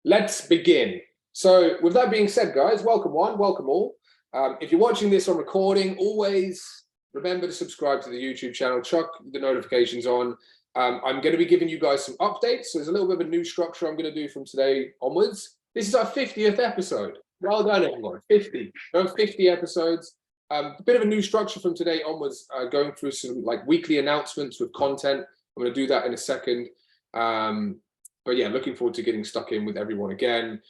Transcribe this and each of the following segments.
Let's begin. So with that being said, guys, welcome one, welcome all. If you're watching this on recording, always remember to subscribe to the YouTube channel, chuck the notifications on. I'm going to be giving you guys some updates. So there's a little bit of a new structure I'm going to do from today onwards. This is our 50th episode. Well done, everyone. 50. 50 episodes. A bit of a new structure from today onwards, going through some like weekly announcements with content. I'm going to do that in a second. But yeah, looking forward to getting stuck in with everyone again.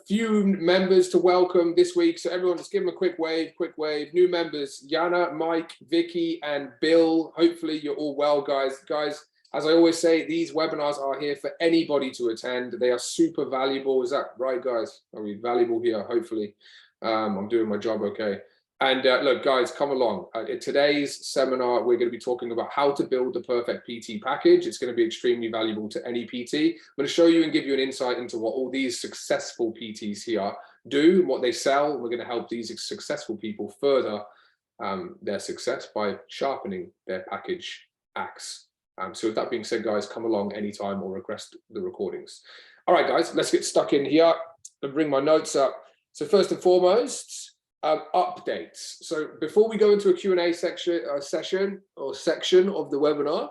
Few members to welcome this week. So everyone just give them a quick wave, New members, Yana, Mike, Vicky, and Bill. Hopefully you're all well, guys. Guys, as I always say, these webinars are here for anybody to attend. They are super valuable. Is that right, guys? Are we valuable here? Hopefully. I'm doing my job okay. And look, guys, come along. In today's seminar, we're going to be talking about how to build the perfect PT package. It's going to be extremely valuable to any PT. I'm going to show you and give you an insight into what all these successful PTs here do, what they sell. We're going to help these successful people further their success by sharpening their package axe. So with that being said, guys, come along anytime or request the recordings. All right, guys, let's get stuck in here. I'll bring my notes up. So first and foremost, updates. So before we go into a Q&A section of the webinar,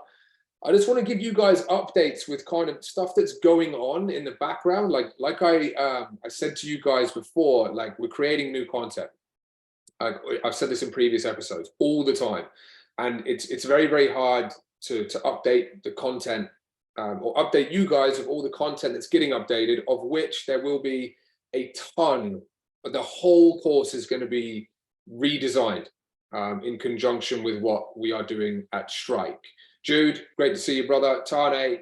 I just want to give you guys updates with kind of stuff that's going on in the background. Like I said to you guys before, like we're creating new content. I've said this in previous episodes all the time, and it's very, very hard to update the content or update you guys of all the content that's getting updated, of which there will be a ton. But the whole course is going to be redesigned in conjunction with what we are doing at Strike. Jude, great to see you, brother. Tane,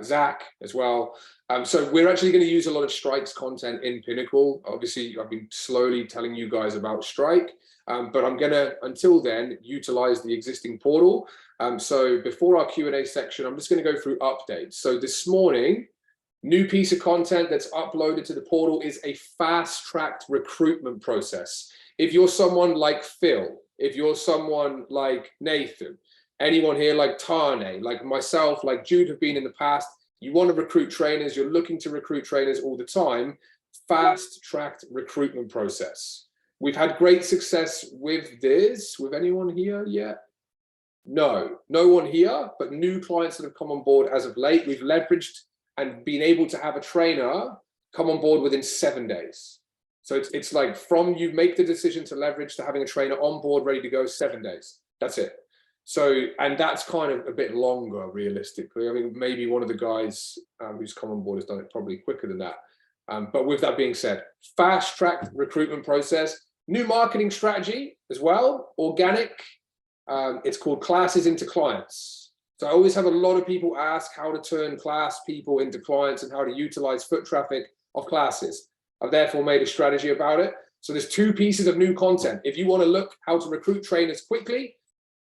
Zach as well. So we're actually going to use a lot of Strike's content in Pinnacle. Obviously, I've been slowly telling you guys about Strike, but I'm going to, until then, utilize the existing portal. So before our Q&A section, I'm just going to go through updates. So this morning, new piece of content that's uploaded to the portal is a fast-tracked recruitment process. If you're someone like Phil, if you're someone like Nathan, anyone here like Tane, like myself, like Jude have been in the past, you want to recruit trainers, you're looking to recruit trainers all the time, fast-tracked recruitment process. We've had great success with this. With anyone here yet? No one here, but new clients that have come on board as of late. We've leveraged and being able to have a trainer come on board within 7 days. So it's like from you make the decision to leverage to having a trainer on board, ready to go, 7 days. That's it. So, and that's kind of a bit longer, realistically. I mean, maybe one of the guys who's come on board has done it probably quicker than that. But with that being said, fast-tracked recruitment process, new marketing strategy as well, organic. It's called Classes into Clients. So I always have a lot of people ask how to turn class people into clients and how to utilize foot traffic of classes. I've therefore made a strategy about it. So there's two pieces of new content. If you want to look how to recruit trainers quickly,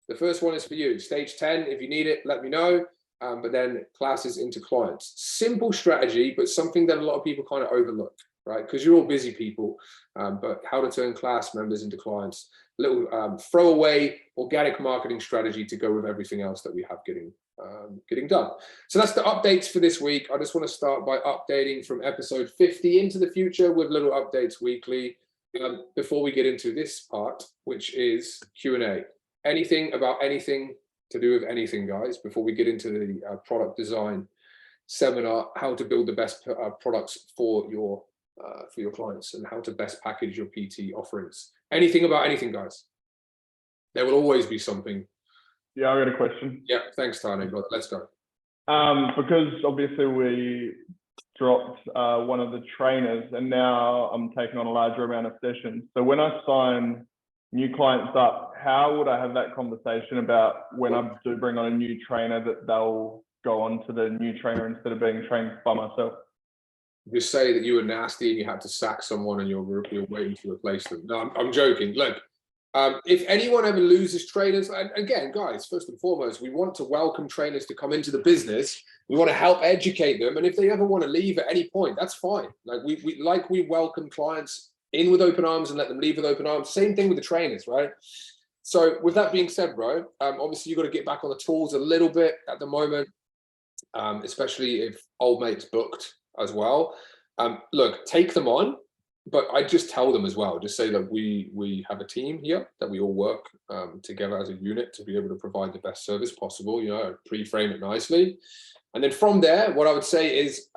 the first one is for you. Stage 10, if you need it, let me know. But then classes into clients. Simple strategy, but something that a lot of people kind of overlook, right? Because you're all busy people, but how to turn class members into clients. Little throwaway organic marketing strategy to go with everything else that we have getting done. So that's the updates for this week. I just want to start by updating from episode 50 into the future with little updates weekly before we get into this part, which is Q&A. Anything about anything to do with anything, guys, before we get into the product design seminar, how to build the best products for your clients and how to best package your PT offerings. Anything about anything, guys. There will always be something. Yeah, I got a question. Yeah, thanks, Tane. Let's go. Because obviously we dropped one of the trainers and now I'm taking on a larger amount of sessions. So when I sign new clients up, how would I have that conversation about when I do bring on a new trainer that they'll go on to the new trainer instead of being trained by myself? You say that you were nasty and you had to sack someone and you're waiting to replace them. No, I'm joking. Look, if anyone ever loses trainers, and again, guys, first and foremost, we want to welcome trainers to come into the business. We want to help educate them. And if they ever want to leave at any point, that's fine. Like we welcome clients in with open arms and let them leave with open arms. Same thing with the trainers, right? So with that being said, bro, obviously you've got to get back on the tools a little bit at the moment, especially if old mate's booked. as well. Look, take them on, but I just tell them as well, just say that we have a team here, that we all work together as a unit to be able to provide the best service possible, you know, pre-frame it nicely. And then from there, what I would say is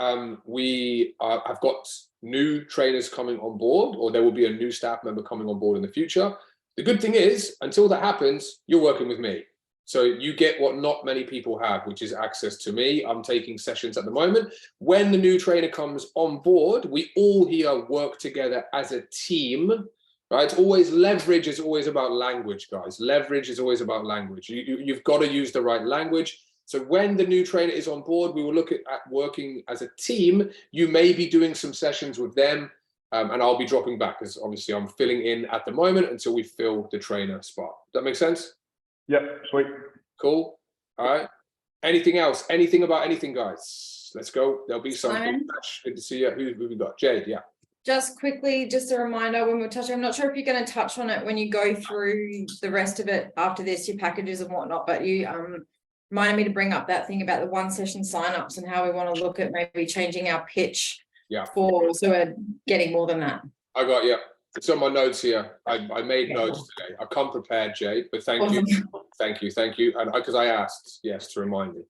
we have got new trainers coming on board, or there will be a new staff member coming on board in the future. The good thing is, until that happens, you're working with me. So you get what not many people have, which is access to me. I'm taking sessions at the moment. When the new trainer comes on board, we all here work together as a team, right? It's always leverage is always about language, guys. Leverage is always about language. You've got to use the right language. So when the new trainer is on board, we will look at working as a team. You may be doing some sessions with them, and I'll be dropping back because obviously I'm filling in at the moment until we fill the trainer spot. Does that make sense? Yep, sweet. Cool. All right. Anything else? Anything about anything, guys? Let's go. There'll be something. Simon? Good to see you. Who we got? Jade, yeah. Just quickly, just a reminder when we're touching, I'm not sure if you're going to touch on it when you go through the rest of it after this, your packages and whatnot, but you reminded me to bring up that thing about the one session signups and how we want to look at maybe changing our pitch for, so we're getting more than that. I got you. It's on my notes here. I made notes today. I come prepared, Jade, but thank you. Thank you. And because I asked, yes, to remind me.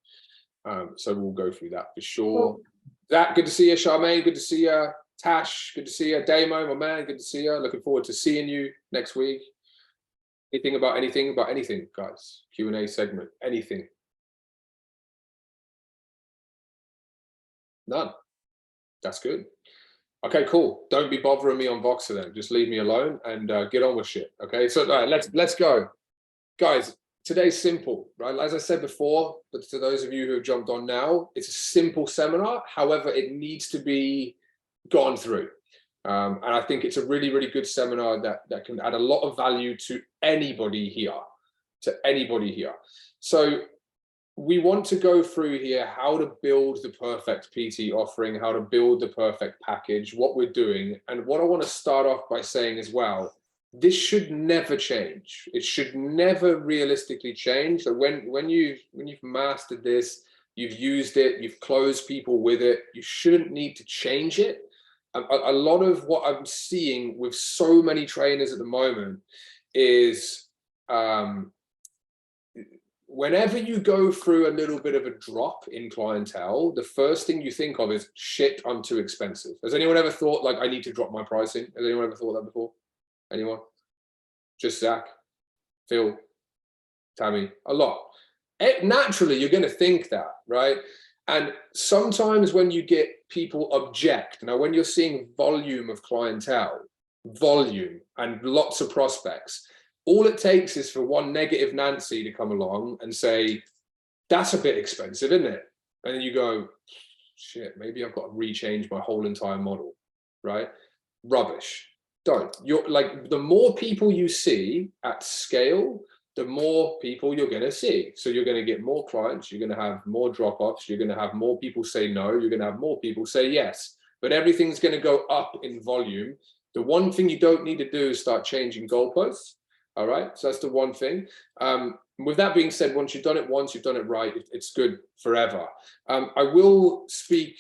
So we'll go through that for sure. Cool. Zach, good to see you. Charmaine, good to see you. Tash, good to see you. Damo, my man, good to see you. Looking forward to seeing you next week. Anything about anything, guys? Q&A segment, anything? None. That's good. Okay, cool. Don't be bothering me on Voxer then. Just leave me alone and get on with shit. Okay, so all right, let's go, guys. Today's simple, right? As I said before, but to those of you who have jumped on now, it's a simple seminar. However, it needs to be gone through, and I think it's a really, really good seminar that can add a lot of value to anybody here. So we want to go through here how to build the perfect PT offering, how to build the perfect package, what we're doing. And what I want to start off by saying as well, this should never change. It should never realistically change. So when you've mastered this, you've used it, you've closed people with it, you shouldn't need to change it. A lot of what I'm seeing with so many trainers at the moment is whenever you go through a little bit of a drop in clientele, the first thing you think of is, shit, I'm too expensive. Has anyone ever thought, like, I need to drop my pricing? Has anyone ever thought that before? Anyone? Just Zach, Phil, Tammy, a lot. Naturally, you're going to think that, right? And sometimes when you get people object, now when you're seeing volume of clientele, volume and lots of prospects, all it takes is for one negative Nancy to come along and say, that's a bit expensive, isn't it? And then you go, shit, maybe I've got to rechange my whole entire model, right? Rubbish. Don't. You're like, the more people you see at scale, the more people you're going to see. So you're going to get more clients, you're going to have more drop-offs, you're going to have more people say no, you're going to have more people say yes, but everything's going to go up in volume. The one thing you don't need to do is start changing goalposts. All right, so that's the one thing. With that being said, once you've done it once, you've done it right, it's good forever. I will speak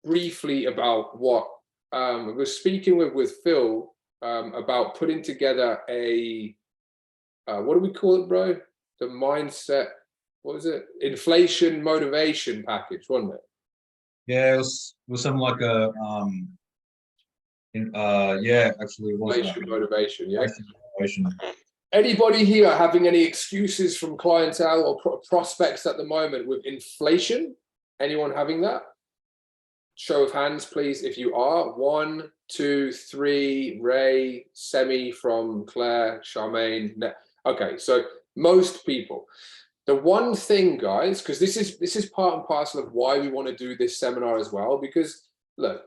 briefly about what I was speaking with Phil about putting together a, what do we call it, bro? The mindset, what was it? Inflation motivation package, wasn't it? Yeah, it was something like a, yeah, actually it was. Inflation motivation, yeah. Motivation. Anybody here having any excuses from clientele or prospects at the moment with inflation? Anyone having that? Show of hands, please, if you are. 1, 2, 3, Ray, Semi from Claire, Charmaine. Okay, so most people. The one thing, guys, because this is part and parcel of why we want to do this seminar as well, because look,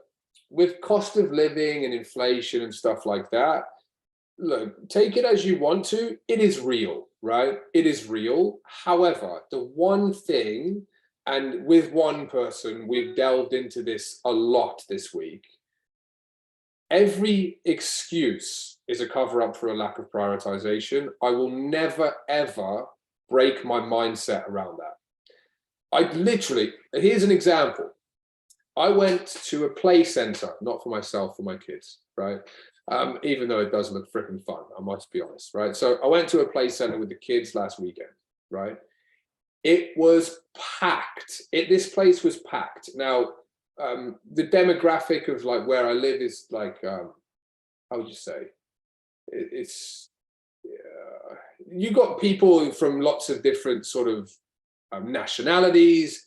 with cost of living and inflation and stuff like that, look, take it as you want to, it is real, right? It is real. However, the one thing, and with one person, we've delved into this a lot this week, every excuse is a cover-up for a lack of prioritization. I will never, ever break my mindset around that. I literally, here's an example. I went to a play center, not for myself, for my kids, right? Even though it does look freaking fun, I must be honest, right? So I went to a play center with the kids last weekend, right? It was packed. This place was packed. Now, the demographic of like where I live is like, how would you say? You got people from lots of different sort of nationalities,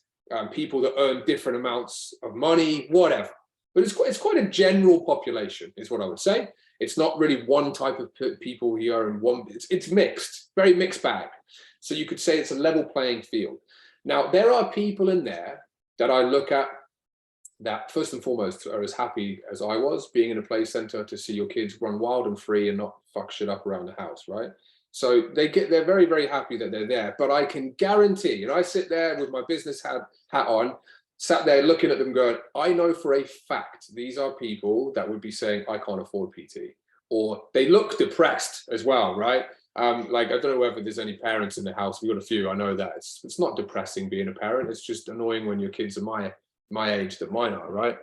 people that earn different amounts of money, whatever. But it's quite a general population, is what I would say. It's not really one type of people here and one. It's mixed, very mixed bag. So you could say it's a level playing field. Now there are people in there that I look at that first and foremost are as happy as I was being in a play center to see your kids run wild and free and not fuck shit up around the house, right? So they're very, very happy that they're there. But I can guarantee, and I sit there with my business hat on, sat there looking at them going, I know for a fact these are people that would be saying, I can't afford PT. Or they look depressed as well, right? Like, I don't know whether there's any parents in the house. We've got a few, I know that. It's not depressing being a parent. It's just annoying when your kids are my age that mine are, right?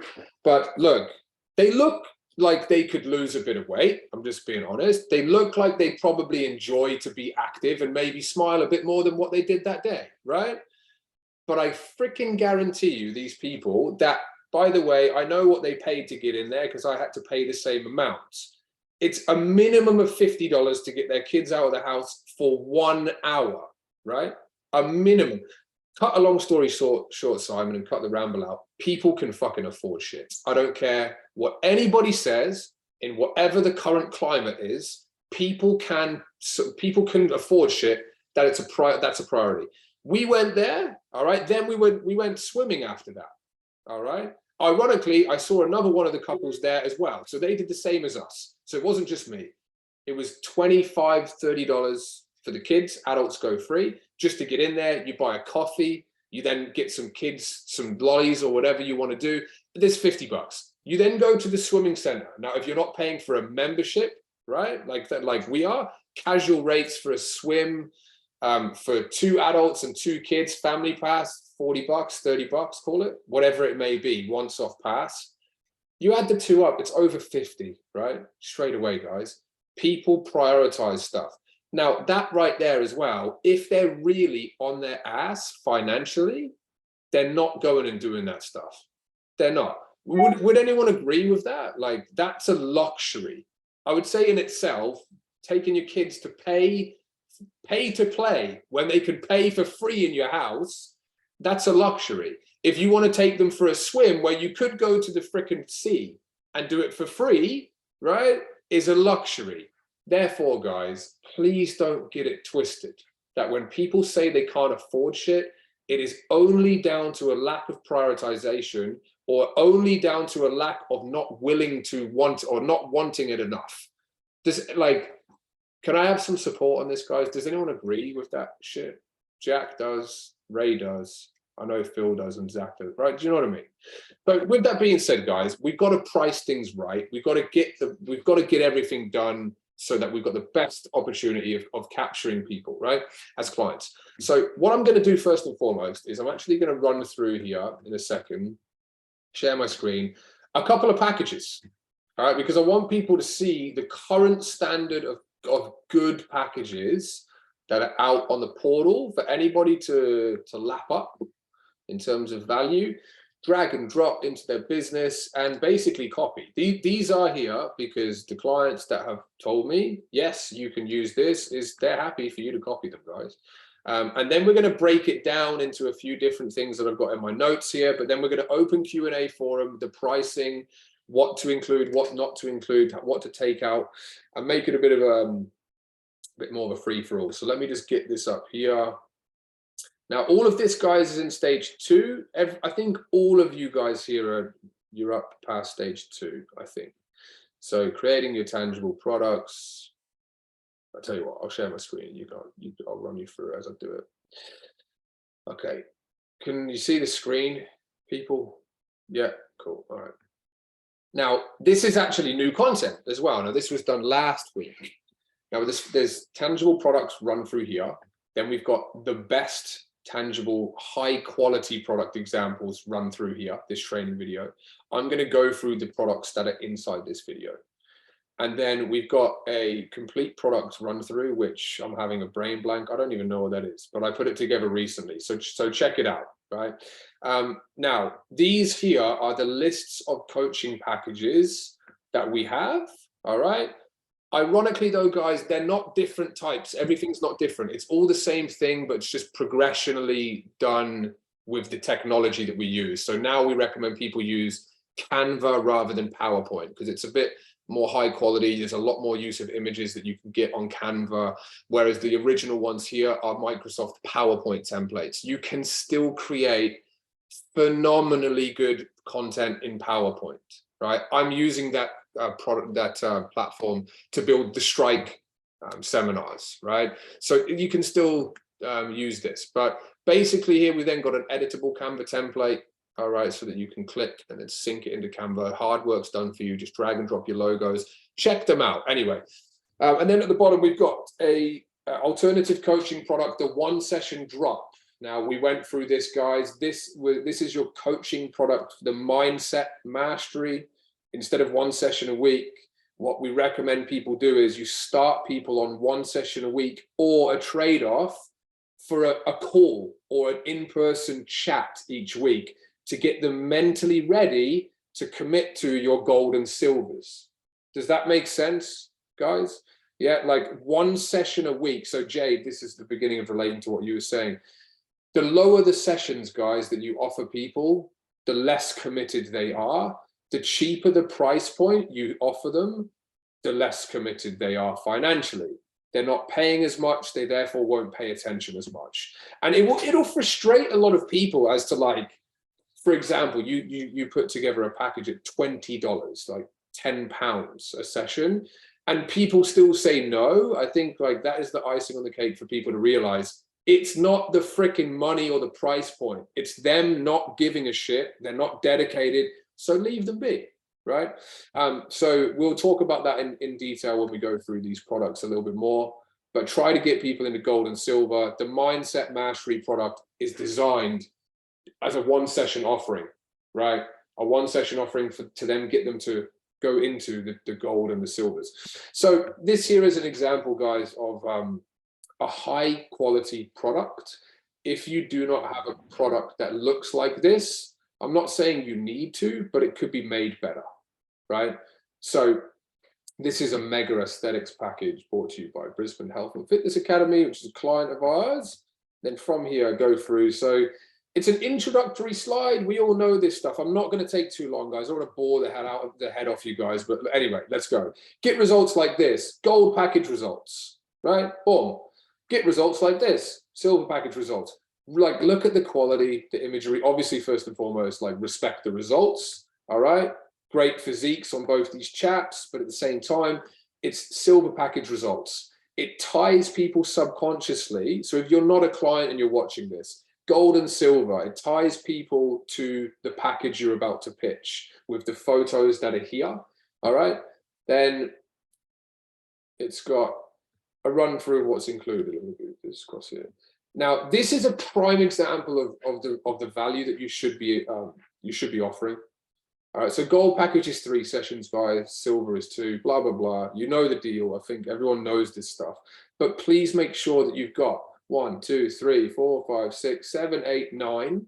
But look, they look like they could lose a bit of weight. I'm just being honest. They look like they probably enjoy to be active and maybe smile a bit more than what they did that day, right? But I freaking guarantee you these people that, by the way, I know what they paid to get in there because I had to pay the same amount. It's a minimum of $50 to get their kids out of the house for 1 hour, right? A minimum. Cut a long story short, Simon, and cut the ramble out. People can fucking afford shit. I don't care what anybody says in whatever the current climate is. People can afford shit. That's a priority. We went there, all right. Then we went swimming after that, all right. Ironically, I saw another one of the couples there as well. So they did the same as us. So it wasn't just me. It was $25, $30 for the kids. Adults go free. Just to get in there, you buy a coffee. You then get some kids, some lollies or whatever you want to do. There's $50. You then go to the swimming center. Now, if you're not paying for a membership, right, like that, like we are, casual rates for a swim, for 2 adults and 2 kids, family pass, $40, $30, call it, whatever it may be, once-off pass. You add the 2 up, it's over 50, right? Straight away, guys. People prioritize stuff. Now, that right there as well, if they're really on their ass financially, they're not going and doing that stuff. They're not. Would anyone agree with that? Like, that's a luxury. I would say in itself, taking your kids to pay to play when they can pay for free in your house, that's a luxury. If you want to take them for a swim where you could go to the frickin' sea and do it for free, right, is a luxury. Therefore, guys, please don't get it twisted that when people say they can't afford shit, it is only down to a lack of prioritization or only down to a lack of not willing to want or not wanting it enough. Can I have some support on this, guys? Does anyone agree with that shit? Jack does, Ray does, I know Phil does, and Zach does, right? Do you know what I mean? But with that being said, guys, we've got to price things right. We've got to get everything done so that we've got the best opportunity of capturing people, right, as clients. So what I'm going to do first and foremost is I'm actually going to run through here in a second, share my screen, a couple of packages, all right, because I want people to see the current standard of good packages that are out on the portal for anybody to lap up in terms of value, drag and drop into their business and basically copy. These are here because the clients that have told me, yes, you can use this, they're happy for you to copy them, guys. And then we're going to break it down into a few different things that I've got in my notes here, but then we're going to open Q&A forum, the pricing, what to include, what not to include, what to take out, and make it a bit more of a free-for-all. So let me just get this up here. Now, all of this, guys, is in stage 2. I think all of you guys here you're up past stage 2, I think. So creating your tangible products. I'll tell you what, I'll share my screen. I'll run you through as I do it. Okay. Can you see the screen, people? Yeah, cool. All right. Now, this is actually new content as well. Now, this was done last week. Now, there's tangible products run through here. Then we've got the best tangible, high quality product examples run through here, this training video. I'm going to go through the products that are inside this video. And then we've got a complete product run through, which I'm having a brain blank. I don't even know what that is, but I put it together recently. So check it out, right? Now, these here are the lists of coaching packages that we have, all right? Ironically though, guys, they're not different types. Everything's not different. It's all the same thing, but it's just progressionally done with the technology that we use. So now we recommend people use Canva rather than PowerPoint because it's a bit more high quality. There's a lot more use of images that you can get on Canva, whereas the original ones here are Microsoft PowerPoint templates. You can still create phenomenally good content in PowerPoint, right? I'm using that platform to build the Strike seminars, right? So you can still use this, but basically here we then got an editable Canva template, all right, so that you can click and then sync it into Canva. Hard work's done for you. Just drag and drop your logos. Check them out. Anyway, and then at the bottom we've got a alternative coaching product, the one session drop. Now we went through this, guys. This is your coaching product, the mindset mastery. Instead of one session a week, what we recommend people do is you start people on one session a week or a trade-off for a call or an in-person chat each week to get them mentally ready to commit to your gold and silvers. Does that make sense, guys? Yeah, like one session a week. So Jade, this is the beginning of relating to what you were saying. The lower the sessions, guys, that you offer people, the less committed they are. The cheaper the price point you offer them, the less committed they are financially. They're not paying as much, they therefore won't pay attention as much. And it'll frustrate a lot of people as to, like, for example, you put together a package at $20, like £10 a session, and people still say no. I think like that is the icing on the cake for people to realize it's not the freaking money or the price point. It's them not giving a shit. They're not dedicated. So leave them be, right? So we'll talk about that in detail when we go through these products a little bit more, but try to get people into gold and silver. The Mindset Mastery product is designed as a one session offering, right? A one session offering to then get them to go into the gold and the silvers. So this here is an example, guys, of a high quality product. If you do not have a product that looks like this, I'm not saying you need to, but it could be made better, right? So this is a mega aesthetics package brought to you by Brisbane Health and Fitness Academy, which is a client of ours. Then from here, I go through. So it's an introductory slide. We all know this stuff. I'm not going to take too long, guys. I don't want to bore the head off you guys. But anyway, let's go. Get results like this. Gold package results, right? Boom. Get results like this. Silver package results. Like, look at the quality, the imagery. Obviously, first and foremost, like, respect the results. All right. Great physiques on both these chaps, but at the same time, it's silver package results. It ties people subconsciously. So if you're not a client and you're watching this, gold and silver, it ties people to the package you're about to pitch with the photos that are here. All right. Then it's got a run through of what's included. Let me move this across here. Now, this is a prime example of the value that you should be offering. All right, so gold package is 3 sessions, guys. Silver is 2. Blah blah blah. You know the deal. I think everyone knows this stuff. But please make sure that you've got 1, 2, 3, 4, 5, 6, 7, 8, 9.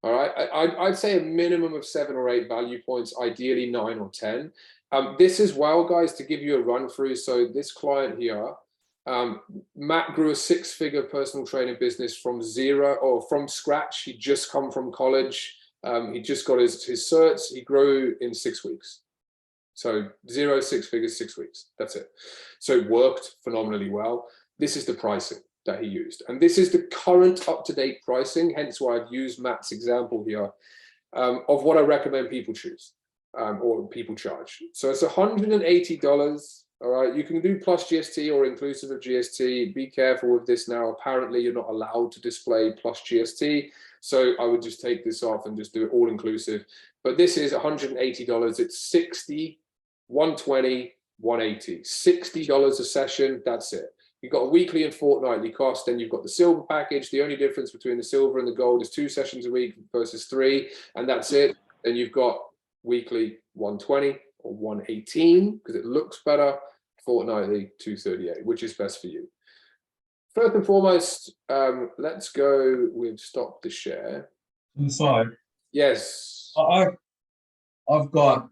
All right, I'd say a minimum of 7 or 8 value points. Ideally 9 or 10. This as well, guys, to give you a run through. So this client here. Matt grew a 6-figure personal training business from zero or from scratch. He just come from college. He just got his certs. He grew in 6 weeks. So 0, 6 figures, 6 weeks. That's it. So it worked phenomenally well. This is the pricing that he used. And this is the current up-to-date pricing. Hence why I've used Matt's example here of what I recommend people choose or people charge. So it's $180. All right, you can do plus GST or inclusive of GST. Be careful with this now. Apparently, you're not allowed to display plus GST. So I would just take this off and just do it all inclusive. But this is $180. It's $60, $120, $180. $60 a session, that's it. You've got a weekly and fortnightly cost. Then you've got the silver package. The only difference between the silver and the gold is 2 sessions a week versus 3, and that's it. Then you've got weekly 120 or 118 because it looks better. Fortnightly 238, which is best for you. First and foremost, let's go with stop the share. Inside. Yes. I've got.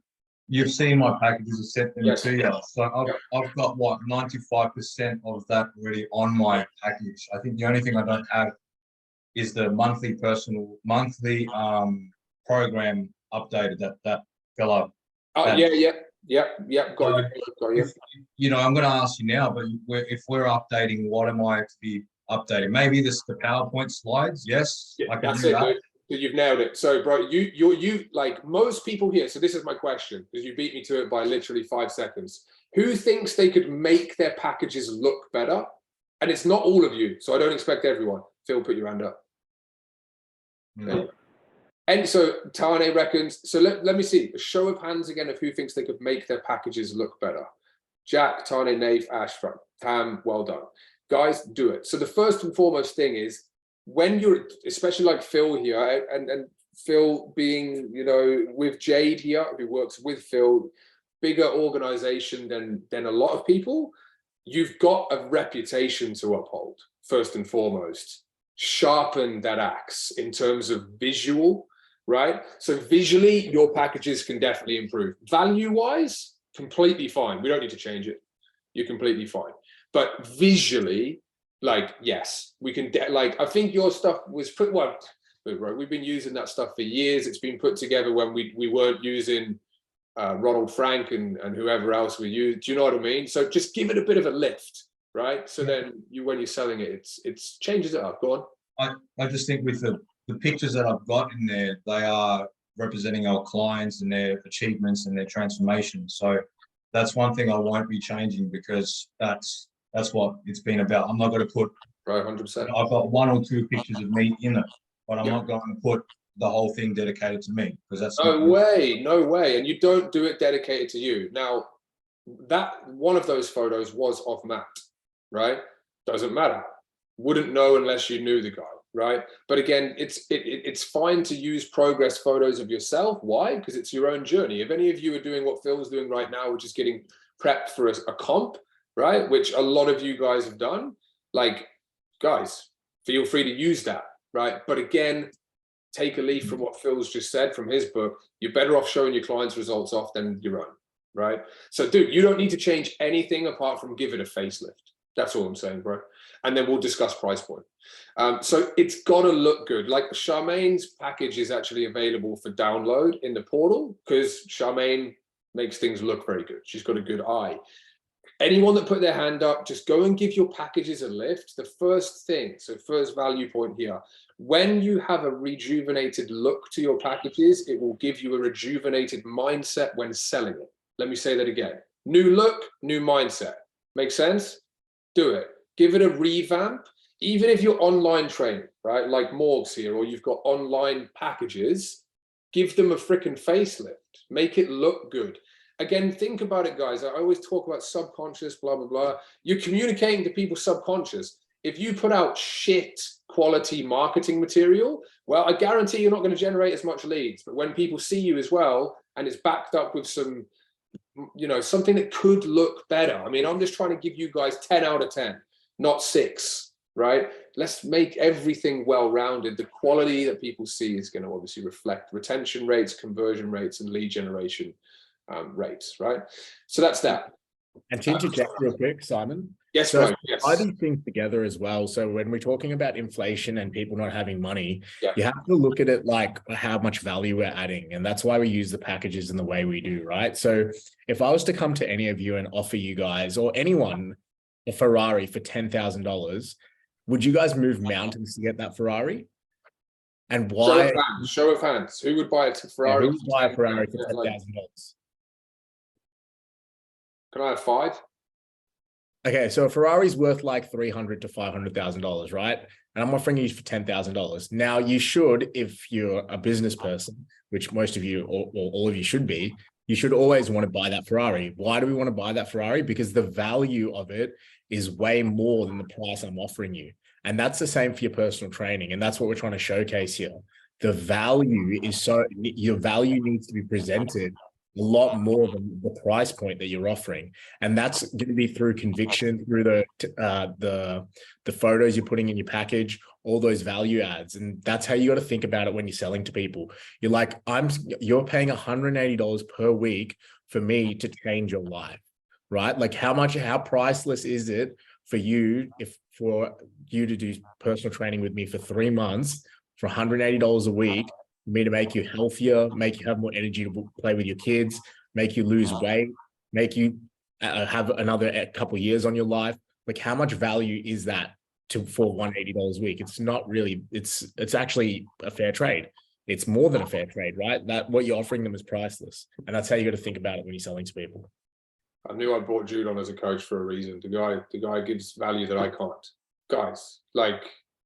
You've seen my packages. I sent them Yes. to you. So I've got what 95% of that already on my package. I think the only thing I don't have is the monthly program updated that fell up. Oh, yeah. Got you. You know, I'm going to ask you now, but if we're updating, what am I to be updating? Maybe this the PowerPoint slides. Yes, Yeah, I can that's do it, that. dude. You've nailed it. So, bro, you like most people here. So this is my question because you beat me to it by literally 5 seconds. Who thinks they could make their packages look better? And it's not all of you, so I don't expect everyone. Phil, put your hand up. Mm. And so Tane reckons. So let me see a show of hands again of who thinks they could make their packages look better. Jack, Tane, Nave, Ash, Tam, well done, guys. Do it. So the first and foremost thing is, when you're, especially like Phil here, and Phil being, you know, with Jade here, who works with Phil, bigger organization than a lot of people, you've got a reputation to uphold. First and foremost, sharpen that axe in terms of visual, right? So visually, your packages can definitely improve. Value-wise, completely fine. We don't need to change it. You're completely fine. But visually, like, yes, we can, like, I think your stuff was put, well, we've been using that stuff for years. It's been put together when we weren't using Ronald Frank and whoever else we used. Do you know what I mean? So just give it a bit of a lift, right? So then when you're selling it, it's changes it up. Go on. I just think with the pictures that I've got in there, they are representing our clients and their achievements and their transformation. So that's one thing I won't be changing because that's what it's been about. I'm not going to put, Right, 100%. I've got 1 or 2 pictures of me in it, but I'm not going to put the whole thing dedicated to me because that's no way. And you don't do it dedicated to you. Now, that one of those photos was off Matt, right? Doesn't matter. Wouldn't know unless you knew the guy, right? But again, it's fine to use progress photos of yourself. Why? Because it's your own journey. If any of you are doing what Phil's doing right now, which is getting prepped for a comp, right? Which a lot of you guys have done, like, guys, feel free to use that, right? But again, take a leaf from what Phil's just said from his book. You're better off showing your clients' results off than your own, right? So, dude, you don't need to change anything apart from give it a facelift. That's all I'm saying, bro. And then we'll discuss price point. So it's got to look good. Like Charmaine's package is actually available for download in the portal because Charmaine makes things look very good. She's got a good eye. Anyone that put their hand up, just go and give your packages a lift. The first thing, so first value point here, when you have a rejuvenated look to your packages, it will give you a rejuvenated mindset when selling it. Let me say that again. New look, new mindset. Make sense? Do it. Give it a revamp. Even if you're online training, right? Like Morgs here, or you've got online packages, give them a freaking facelift. Make it look good. Again, think about it, guys. I always talk about subconscious, blah, blah, blah. You're communicating to people's subconscious. If you put out shit quality marketing material, well, I guarantee you're not going to generate as much leads. But when people see you as well, and it's backed up with some, you know, something that could look better. I mean, I'm just trying to give you guys 10 out of 10, not 6, right? Let's make everything well-rounded. The quality that people see is going to obviously reflect retention rates, conversion rates, and lead generation rates, right? So that's that. And to interject real quick, Simon. Yes, So right. Yes. tie these things together as well. So when we're talking about inflation and people not having money, Yeah. you have to look at it like how much value we're adding. And that's why we use the packages in the way we do, right? So if I was to come to any of you and offer you guys or anyone a Ferrari for $10,000, would you guys move mountains to get that Ferrari? And why? Show of hands. Who would buy a Ferrari? Who would buy a Ferrari for $10,000? Can I have 5? Okay, so a Ferrari's worth like $300,000 to $500,000, right? And I'm offering you for $10,000. Now you should, if you're a business person, which most of you or all of you should be, you should always want to buy that Ferrari. Why do we want to buy that Ferrari? Because the value of it is way more than the price I'm offering you. And that's the same for your personal training. And that's what we're trying to showcase here. The value is your value needs to be presented a lot more than the price point that you're offering. And that's going to be through conviction, through the photos you're putting in your package, all those value adds. And that's how you got to think about it when you're selling to people. You're like, you're paying $180 per week for me to change your life, right? Like how priceless is it for you to do personal training with me for 3 months for $180 a week, for me to make you healthier, make you have more energy to play with your kids, make you lose weight, make you have another couple of years on your life. Like how much value is that for $180 a week? It's not really, it's actually a fair trade. It's more than a fair trade, right? That what you're offering them is priceless. And that's how you got to think about it when you're selling to people. I knew I brought Jude on as a coach for a reason. The guy gives value that I can't. Guys, like,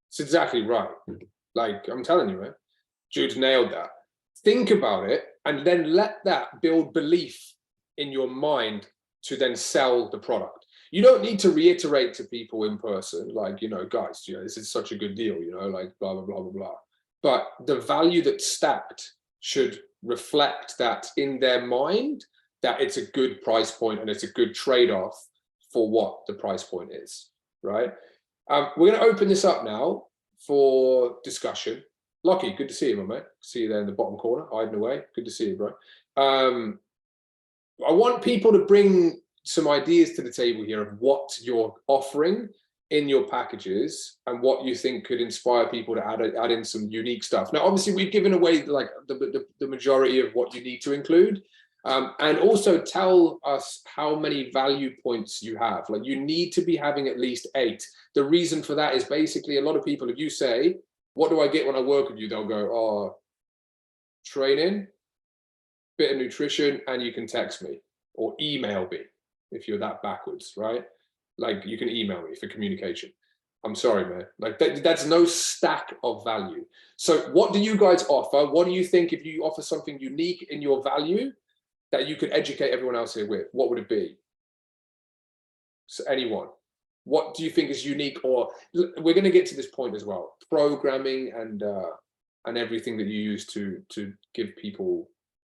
it's exactly right. Like, I'm telling you, man, Jude's nailed that. Think about it and then let that build belief in your mind to then sell the product. You don't need to reiterate to people in person, like, you know, guys, you know, this is such a good deal, you know, like blah, blah, blah, blah, blah. But the value that's stacked should reflect that in their mind, that it's a good price point and it's a good trade-off for what the price point is, right? We're going to open this up now for discussion. Lockie, good to see you, my mate. See you there in the bottom corner, hiding away. Good to see you, bro. I want people to bring some ideas to the table here of what you're offering in your packages and what you think could inspire people to add in some unique stuff. Now, obviously, we've given away like the majority of what you need to include. And also tell us how many value points you have. Like you need to be having at least 8. The reason for that is basically a lot of people, if you say, what do I get when I work with you? They'll go, oh, training, bit of nutrition, and you can text me or email me if you're that backwards, right? Like you can email me for communication. I'm sorry, man. Like that's no stack of value. So what do you guys offer? What do you think if you offer something unique in your value that you could educate everyone else here with? What would it be? So anyone, what do you think is unique? Or we're going to get to this point as well, programming and everything that you use to give people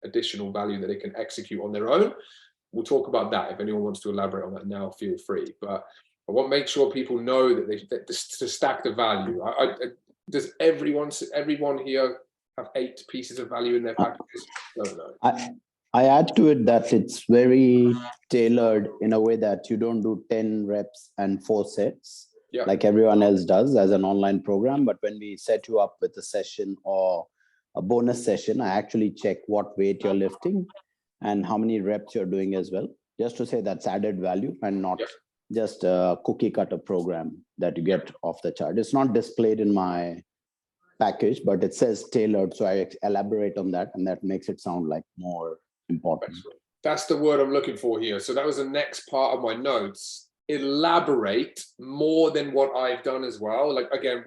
additional value that they can execute on their own. We'll talk about that. If anyone wants to elaborate on that now, feel free. But I want to make sure people know that to stack the value. Does everyone here have 8 pieces of value in their packages? No. I add to it that it's very tailored in a way that you don't do 10 reps and 4 sets like everyone else does as an online program. But when we set you up with a session or a bonus session, I actually check what weight you're lifting and how many reps you're doing as well, just to say that's added value and not just a cookie cutter program that you get off the chart. It's not displayed in my package, but it says tailored. So I elaborate on that, and that makes it sound like more important. That's the word I'm looking for here. So that was the next part of my notes. Elaborate more than what I've done as well. Like again,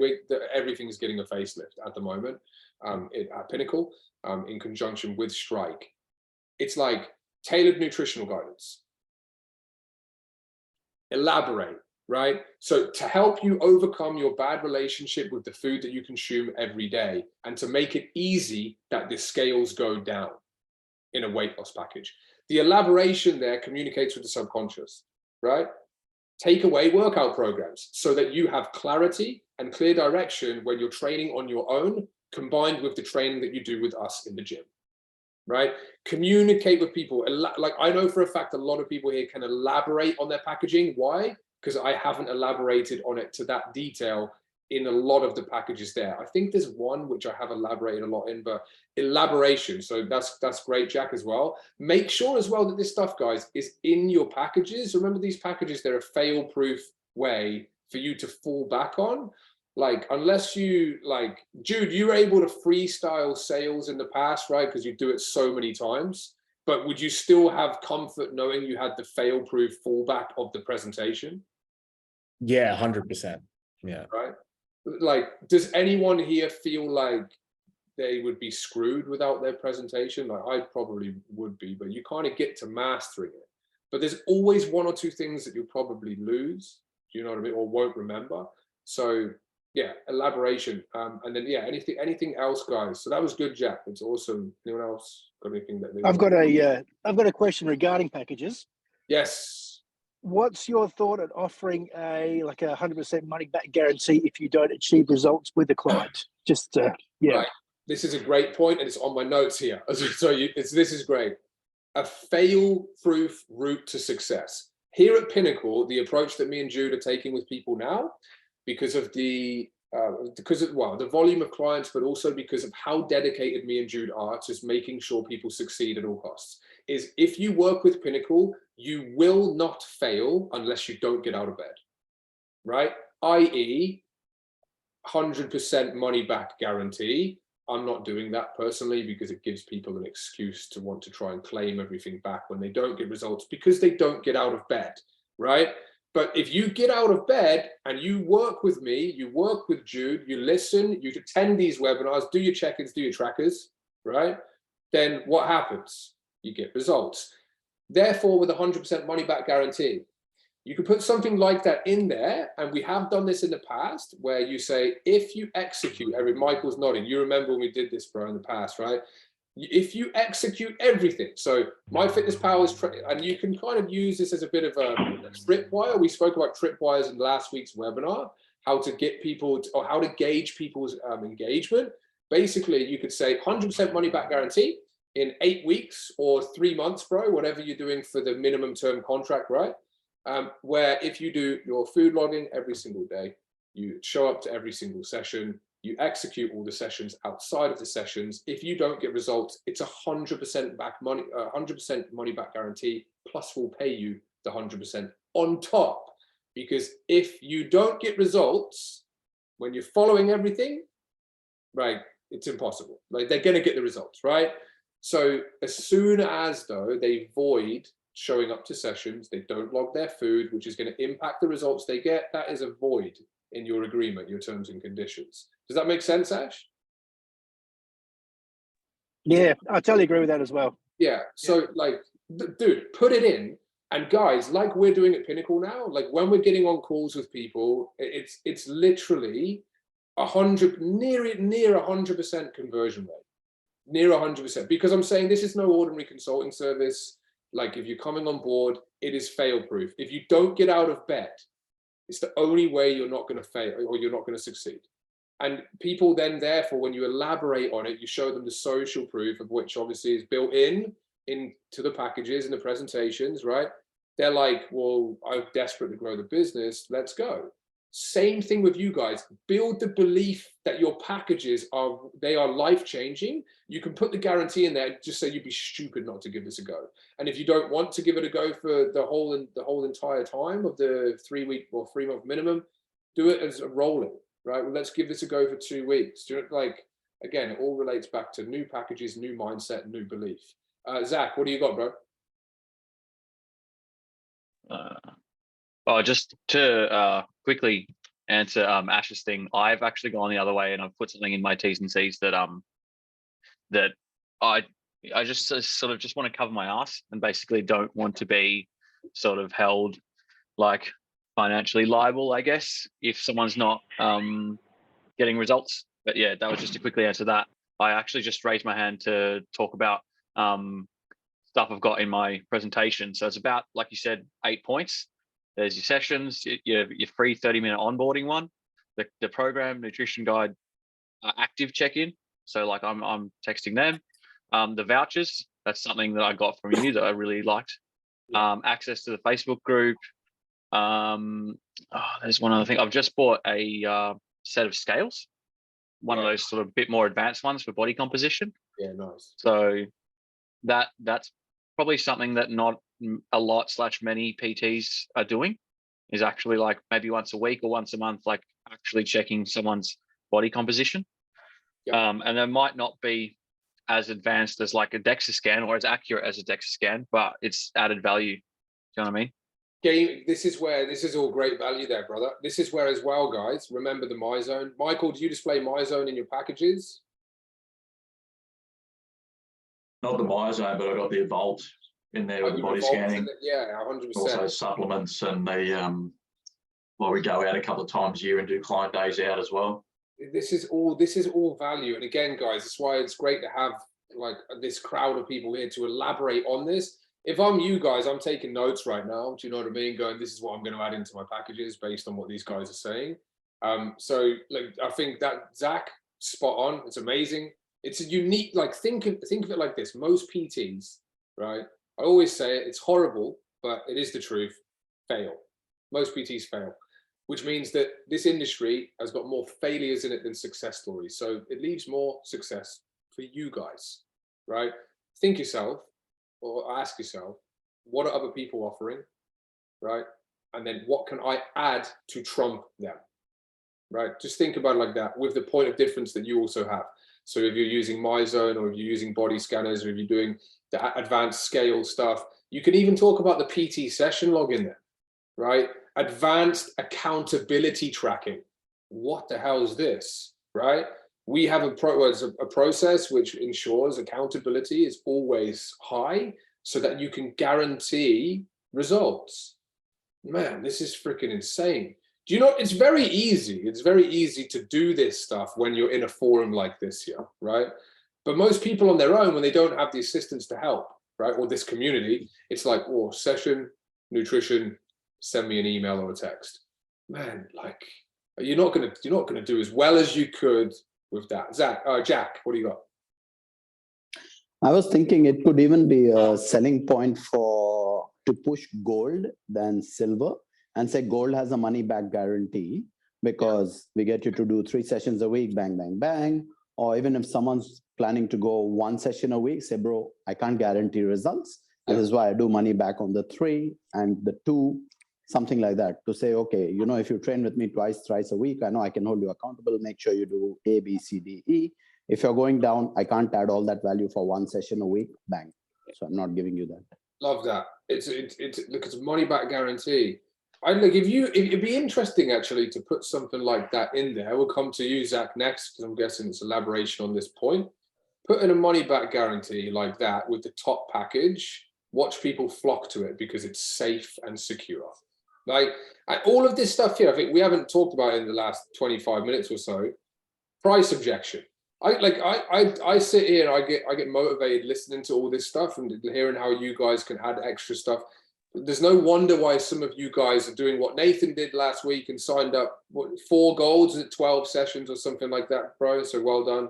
everything's getting a facelift at the moment at Pinnacle in conjunction with Strike. It's like tailored nutritional guidance. Elaborate, right? So to help you overcome your bad relationship with the food that you consume every day and to make it easy that the scales go down in a weight loss package. The elaboration there communicates with the subconscious, right? Take away workout programs so that you have clarity and clear direction when you're training on your own, combined with the training that you do with us in the gym, right? Communicate with people. Like I know for a fact, a lot of people here can elaborate on their packaging. Why? Because I haven't elaborated on it to that detail in a lot of the packages there. I think there's one which I have elaborated a lot in, but elaboration. So that's great, Jack, as well. Make sure as well that this stuff, guys, is in your packages. Remember these packages, they're a fail-proof way for you to fall back on. Like, unless you, like, Jude, you were able to freestyle sales in the past, right? Because you do it so many times. But would you still have comfort knowing you had the fail-proof fallback of the presentation? Yeah, 100%. Yeah. Right? Like, does anyone here feel like they would be screwed without their presentation. Like I probably would be, but you kind of get to mastering it. But there's always one or two things that you'll probably lose, do you know what I mean, or won't remember. So yeah, elaboration. And then yeah, anything else, guys? So that was good, Jack. It's awesome. Anyone else got anything that they I've got a question regarding packages. Yes. What's your thought on offering a 100% money back guarantee if you don't achieve results with the client? Just yeah. Right. This is a great point, and it's on my notes here. So this is great. A fail-proof route to success. Here at Pinnacle, the approach that me and Jude are taking with people now, because of the volume of clients, but also because of how dedicated me and Jude are to making sure people succeed at all costs, is if you work with Pinnacle, you will not fail unless you don't get out of bed, right? i.e., 100% money back guarantee. I'm not doing that personally because it gives people an excuse to want to try and claim everything back when they don't get results because they don't get out of bed, right? But if you get out of bed and you work with me, you work with Jude, you listen, you attend these webinars, do your check-ins, do your trackers, right? Then what happens? You get results. Therefore, with a 100% money back guarantee, you can put something like that in there. And we have done this in the past where you say, if you execute, Michael's nodding, you remember when we did this, bro, in the past, right? If you execute everything, so MyFitnessPal is, and you can kind of use this as a bit of a tripwire. We spoke about tripwires in last week's webinar, how to get people to, or how to gauge people's engagement. Basically, you could say 100% money back guarantee in 8 weeks or 3 months, bro, whatever you're doing for the minimum term contract, right? Where if you do your food logging every single day, you show up to every single session, you execute all the sessions outside of the sessions. If you don't get results, it's 100% back money, 100% money back guarantee. Plus, we'll pay you the 100% on top. Because if you don't get results when you're following everything, right, it's impossible. Like they're going to get the results, right? So as soon as though they void showing up to sessions, they don't log their food, which is going to impact the results they get. That is a void in your agreement, your terms and conditions. Does that make sense, Ash? Yeah, I totally agree with that as well. Yeah. So like, dude, put it in. And guys, like we're doing at Pinnacle now, like when we're getting on calls with people, it's literally 100, near 100% conversion rate, near 100%. Because I'm saying this is no ordinary consulting service. Like if you're coming on board, it is fail proof. If you don't get out of bed, it's the only way you're not going to fail or you're not going to succeed. And people then, therefore, when you elaborate on it, you show them the social proof, of which obviously is built into the packages and the presentations, right? They're like, well, I'm desperate to grow the business. Let's go. Same thing with you guys. Build the belief that your packages are life-changing. You can put the guarantee in there and just say you'd be stupid not to give this a go. And if you don't want to give it a go for the whole entire time of the 3-week or 3-month minimum, do it as a rolling, right? Well, let's give this a go for 2 weeks. Do it like, again, it all relates back to new packages, new mindset, new belief. Zach, what do you got, bro? Just to quickly answer Ash's thing, I've actually gone the other way and I've put something in my T's and C's that that I just sort of just want to cover my ass and basically don't want to be sort of held like financially liable, I guess, if someone's not getting results. But yeah, that was just to quickly answer that. I actually just raised my hand to talk about stuff I've got in my presentation. So it's about, like you said, 8 points. There's your sessions, your free 30-minute onboarding one, the program, nutrition guide, active check-in. So like I'm texting them. The vouchers, that's something that I got from you that I really liked. Access to the Facebook group. There's one other thing. I've just bought a set of scales, one of those sort of bit more advanced ones for body composition. Yeah, nice. So that's probably something that not a lot / many PTs are doing, is actually like maybe once a week or once a month, like actually checking someone's body composition. And it might not be as advanced as like a DEXA scan or as accurate as a DEXA scan, but it's added value. Do you know what I mean? This is all great value there, brother. This is where as well, guys, remember the MyZone. Michael, do you display MyZone in your packages? not the MyZone, but I got the Evolt in there with the body scanning. Yeah, 100%. Also supplements and the well, we go out a couple of times a year and do client days out as well. This is all value. And again, guys, that's why it's great to have like this crowd of people here to elaborate on this. If I'm you guys, I'm taking notes right now. Do you know what I mean? Going, this is what I'm going to add into my packages based on what these guys are saying. So like, I think that Zach, spot on. It's amazing. It's a unique, like, think of it like this. Most PTs, right? I always say it, it's horrible, but it is the truth. Fail. Most PTs fail, which means that this industry has got more failures in it than success stories. So it leaves more success for you guys, right? Think yourself, or ask yourself, what are other people offering, right? And then what can I add to trump them, right? Just think about it like that, with the point of difference that you also have. So if you're using MyZone, or if you're using body scanners, or if you're doing the advanced scale stuff, you can even talk about the PT session log in there, right? Advanced accountability tracking. What the hell is this, right? We have a process which ensures accountability is always high so that you can guarantee results. Man, this is freaking insane. Do you know, it's very easy. It's very easy to do this stuff when you're in a forum like this here, right? But most people on their own, when they don't have the assistance to help, right, or this community, it's like, oh, session, nutrition, send me an email or a text. Man, like, you're not gonna do as well as you could with that. Jack, what do you got? I was thinking it could even be a selling point to push gold than silver, and say gold has a money back guarantee, because we get you to do 3 sessions a week, bang, bang, bang. Or even if someone's planning to go 1 session a week, say, bro, I can't guarantee results. This is why I do money back on the 3 and the 2, something like that, to say, okay, you know, if you train with me twice, thrice a week, I know I can hold you accountable, make sure you do A, B, C, D, E. If you're going down, I can't add all that value for 1 session a week, bang. So I'm not giving you that. Love that. It's look, it's a money back guarantee. It'd be interesting actually to put something like that in there. We'll come to you, Zach, next, because I'm guessing it's elaboration on this point. Put in a money back guarantee like that with the top package, watch people flock to it because it's safe and secure. Like, all of this stuff here, I think we haven't talked about it in the last 25 minutes or so. Price objection. I sit here and I get motivated listening to all this stuff and hearing how you guys can add extra stuff. There's no wonder why some of you guys are doing what Nathan did last week and signed up 4 golds at 12 sessions or something like that, bro. So well done.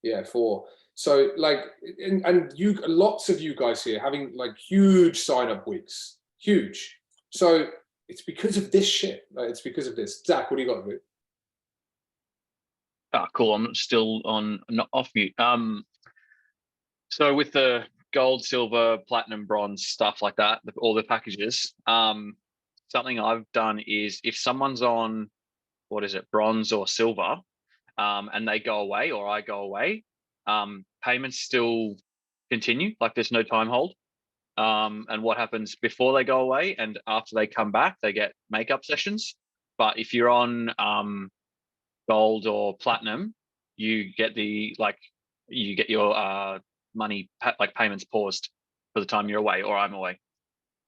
Yeah, 4. So like, and you, lots of you guys here having like huge sign up weeks, huge. So it's because of this shit. Like, it's because of this. Zach, what do you got, dude? Ah, cool. I'm still on, not off mute. So with the gold, silver, platinum, bronze, stuff like that, all the packages, something I've done is if someone's on, what is it, bronze or silver, and they go away or I go away, payments still continue, like there's no time hold. And what happens before they go away and after they come back, they get makeup sessions. But if you're on gold or platinum, you get your money, like payments paused for the time you're away or I'm away.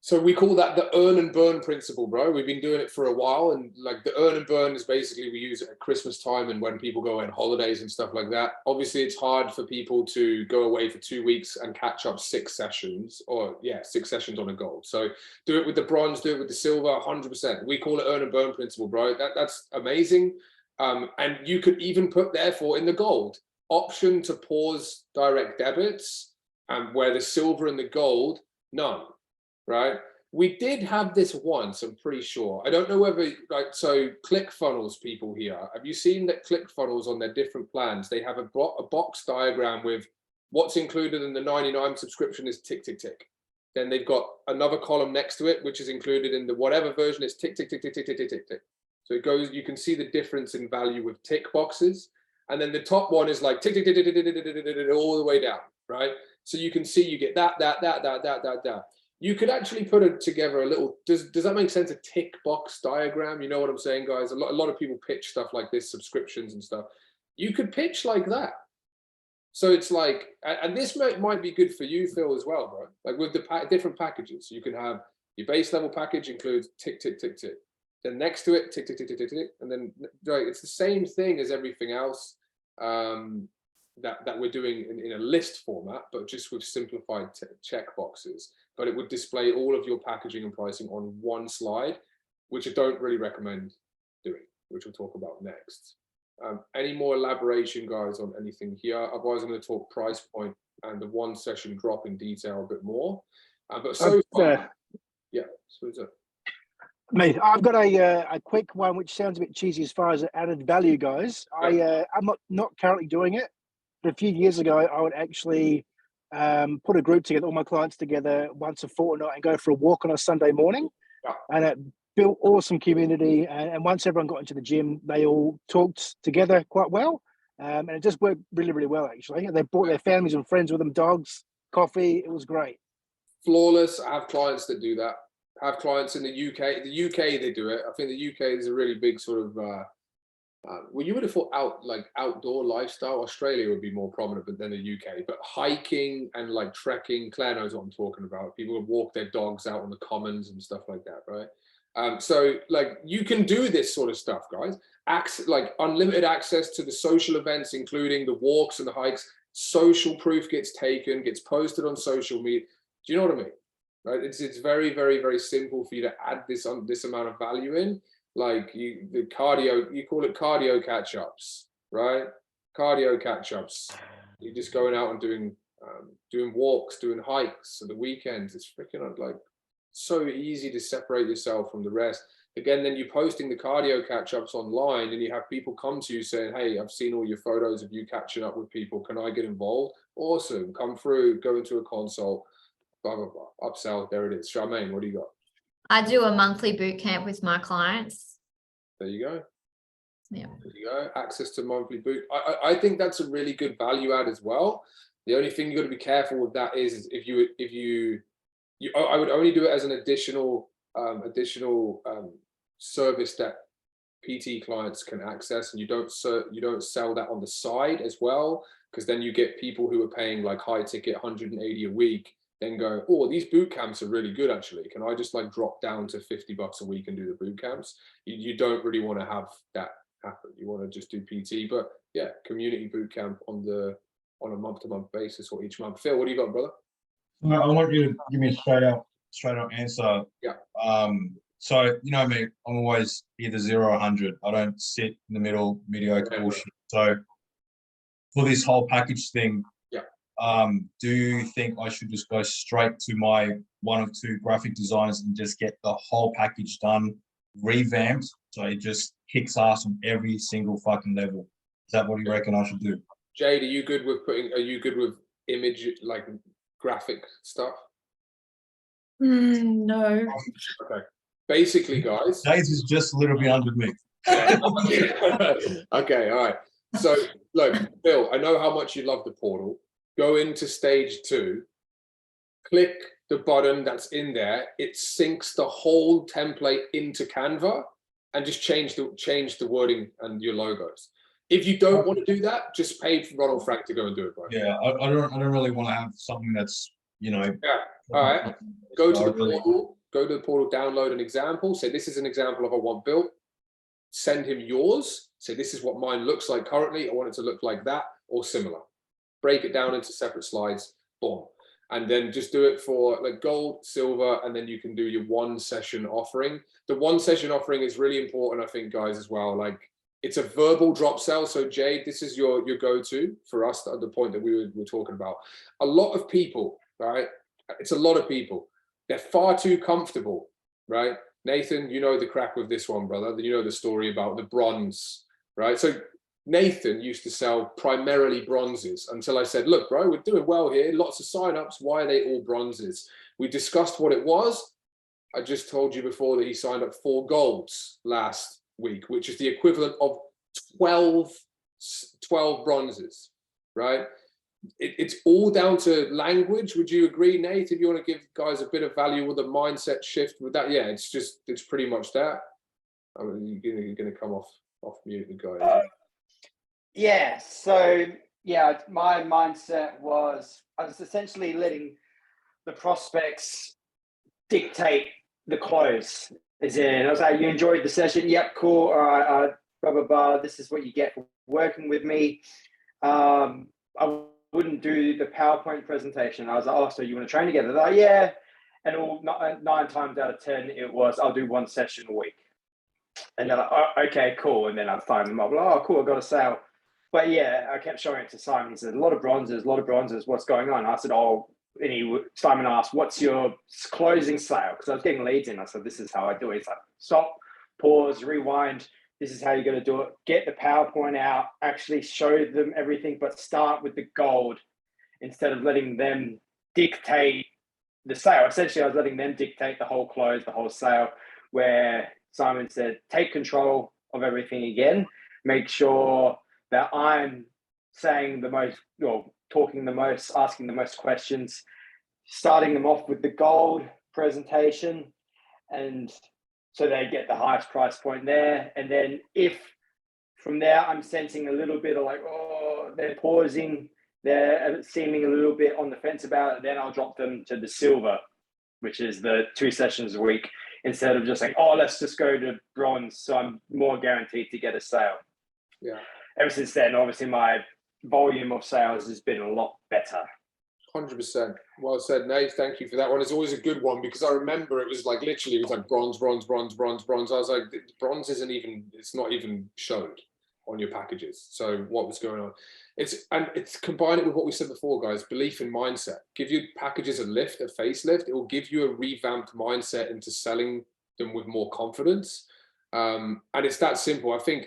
So we call that the earn and burn principle, bro. We've been doing it for a while, and like the earn and burn is basically we use it at Christmas time and when people go on holidays and stuff like that. Obviously, it's hard for people to go away for 2 weeks and catch up 6 sessions, or 6 sessions on a gold. So do it with the bronze, do it with the silver, 100%. We call it earn and burn principle, bro. That's amazing. And you could even put, therefore, in the gold option to pause direct debits, where the silver and the gold, none. Right, we did have this once, I'm pretty sure. I don't know whether, like, so ClickFunnels people here, have you seen that ClickFunnels on their different plans, they have a box diagram with what's included in the 99 subscription is tick, tick, tick. Then they've got another column next to it, which is included in the whatever version is tick, tick, tick, tick, tick, tick, tick, tick, tick. So it goes, you can see the difference in value with tick boxes. And then the top one is like tick, tick, tick, tick, tick, tick, tick, tick, all the way down, right? So you can see you get that. You could actually put it together a little, does that make sense? A tick box diagram, you know what I'm saying, guys? A lot of people pitch stuff like this, subscriptions and stuff. You could pitch like that. So it's like, and this might be good for you, Phil, as well, bro. Like with the different packages, you can have your base level package includes tick, tick, tick, tick. Then next to it, tick, tick, tick, tick, tick, tick. And then right, it's the same thing as everything else that we're doing in a list format, but just with simplified check boxes. But it would display all of your packaging and pricing on one slide, which I don't really recommend doing, which we'll talk about next. Any more elaboration, guys, on anything here? Otherwise, I'm going to talk price point and the one session drop in detail a bit more. But so far, yeah. So is it? Mate, I've got a quick one which sounds a bit cheesy as far as added value goes. Yeah. I'm not currently doing it, but a few years ago I would actually put a group together, all my clients together once a fortnight and go for a walk on a Sunday morning. Yeah. And it built awesome community. And once everyone got into the gym, they all talked together quite well. And it just worked really, really well, actually. And they brought their families and friends with them, dogs, coffee. It was great. Flawless. I have clients that do that. I have clients in the UK. The UK, they do it. I think the UK is a really big sort of, well, you would have thought outdoor lifestyle. Australia would be more prominent than the UK, but hiking and like trekking, Claire knows what I'm talking about. People would walk their dogs out on the commons and stuff like that, right? So like you can do this sort of stuff, guys. Like unlimited access to the social events, including the walks and the hikes. Social proof gets taken, gets posted on social media. Do you know what I mean? Right? It's very, very, very simple for you to add this amount of value in. Like you call it cardio catch-ups, right? Cardio catch-ups. You're just going out and doing walks, doing hikes at the weekends. It's freaking like so easy to separate yourself from the rest. Again, then you're posting the cardio catch-ups online and you have people come to you saying, hey, I've seen all your photos of you catching up with people. Can I get involved? Awesome. Come through, go into a consult, blah, blah, blah. Upsell. There it is. Charmaine, what do you got? I do a monthly boot camp with my clients. There you go. Yeah. There you go. Access to monthly boot. I think that's a really good value add as well. The only thing you got to be careful with that is if you I would only do it as an additional service that PT clients can access, and you don't sell that on the side as well, because then you get people who are paying like high ticket 180 a week, then go, oh, these boot camps are really good actually. Can I just like drop down to $50 a week and do the boot camps? You don't really want to have that happen. You want to just do PT, but yeah, community boot camp on a month-to-month basis or each month. Phil, what do you got, brother? I want you to give me a straight up answer. Yeah. So you know me, I'm always either 0 or 100. I don't sit in the middle, mediocre bullshit. So for this whole package thing, do you think I should just go straight to my one or two graphic designers and just get the whole package done, revamped, so it just kicks ass on every single fucking level? Is that what you reckon I should do? Jade, are you good with image, like graphic stuff? No. Okay. Basically, guys. Jade is just a little bit under me. Okay, all right. So look, Phil, I know how much you love the portal. Go into stage 2, click the button that's in there. It syncs the whole template into Canva, and just change the wording and your logos. If you don't want to do that, just pay Ronald Frank to go and do it, bro. Yeah, I don't really want to have something that's, you know. Yeah. All right. Go to the portal. Go to the portal. Download an example. Say this is an example of I want built. Send him yours. Say this is what mine looks like currently. I want it to look like that or similar. Break it down into separate slides. Boom. And then just do it for like gold, silver, and then you can do your one session offering. The one session offering is really important, I think, guys, as well. Like it's a verbal drop sell. So Jade, this is your go-to for us at the point that we were talking about. A lot of people, right? It's a lot of people. They're far too comfortable, right? Nathan, you know the crack with this one, brother. You know the story about the bronze, right? So Nathan used to sell primarily bronzes until I said, look, bro, we're doing well here. Lots of signups. Why are they all bronzes? We discussed what it was. I just told you before that he signed up 4 golds last week, which is the equivalent of 12 bronzes, right? It's all down to language. Would you agree, Nate? If you want to give guys a bit of value with a mindset shift with that, yeah, it's pretty much that. I mean, you're going to come off mute, guys. Yeah, so yeah, my mindset was I was essentially letting the prospects dictate the close. As in, I was like, you enjoyed the session? Yep, cool. All right, blah, blah, blah. This is what you get for working with me. I wouldn't do the PowerPoint presentation. I was like, oh, so you want to train together? They're like, yeah. And all 9 times out of 10, it was, I'll do 1 session a week. And they're like, oh, okay, cool. And then I'd phone them up, like, oh, cool, I got a sale. But yeah, I kept showing it to Simon. He said, a lot of bronzes, what's going on? I said, oh, and Simon asked, what's your closing sale? Because I was getting leads in. I said, this is how I do it. It's like, stop, pause, rewind. This is how you're going to do it. Get the PowerPoint out, actually show them everything, but start with the gold instead of letting them dictate the sale. Essentially, I was letting them dictate the whole close, the whole sale, where Simon said, take control of everything again. Make sure that I'm saying the most, or talking the most, asking the most questions, starting them off with the gold presentation. And so they get the highest price point there. And then if from there, I'm sensing a little bit of like, oh, they're pausing, they're seeming a little bit on the fence about it, then I'll drop them to the silver, which is the 2 sessions a week, instead of just like, oh, let's just go to bronze. So I'm more guaranteed to get a sale. Yeah. Ever since then, obviously my volume of sales has been a lot better. 100%. Well said, Nate. Thank you for that one. It's always a good one because I remember it was like literally, it was like bronze, bronze, bronze, bronze, bronze. I was like, bronze isn't even, it's not even showed on your packages. So what was going on? It's combine it with what we said before, guys, belief in mindset. Give your packages a lift, a facelift. It will give you a revamped mindset into selling them with more confidence. And it's that simple. I think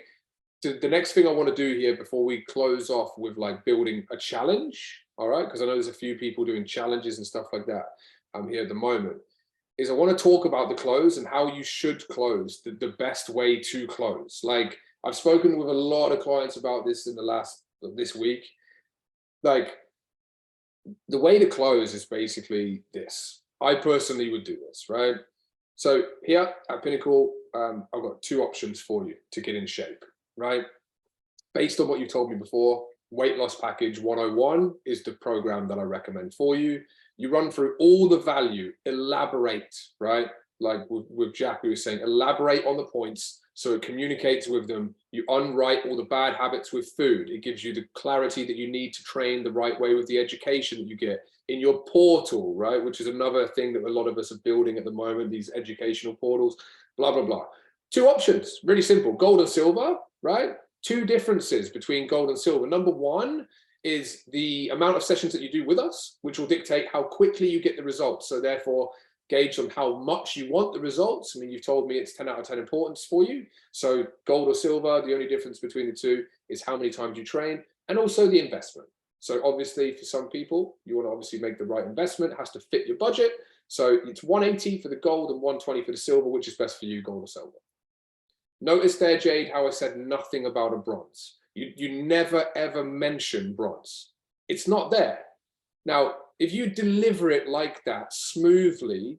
the next thing I want to do here before we close off with like building a challenge, all right, because I know there's a few people doing challenges and stuff like that here at the moment, is I want to talk about the close and how you should close, the best way to close. Like I've spoken with a lot of clients about this in this week. Like the way to close is basically this. I personally would do this, right? So here at Pinnacle, I've got 2 options for you to get in shape, right? Based on what you told me before, Weight Loss Package 101 is the program that I recommend for you. You run through all the value, elaborate, right? Like with Jack, we were saying, elaborate on the points so it communicates with them. You unwrite all the bad habits with food. It gives you the clarity that you need to train the right way with the education that you get in your portal, right? Which is another thing that a lot of us are building at the moment, these educational portals, blah, blah, blah. 2 options, really simple, gold and silver, right? 2 differences between gold and silver. Number 1 is the amount of sessions that you do with us, which will dictate how quickly you get the results. So therefore, gauge on how much you want the results. I mean, you've told me it's 10 out of 10 importance for you. So gold or silver, the only difference between the 2 is how many times you train and also the investment. So obviously for some people, you want to obviously make the right investment, it has to fit your budget. So it's 180 for the gold and 120 for the silver, which is best for you, gold or silver. Notice there, Jade, how I said nothing about a bronze. You never, ever mention bronze. It's not there. Now, if you deliver it like that smoothly,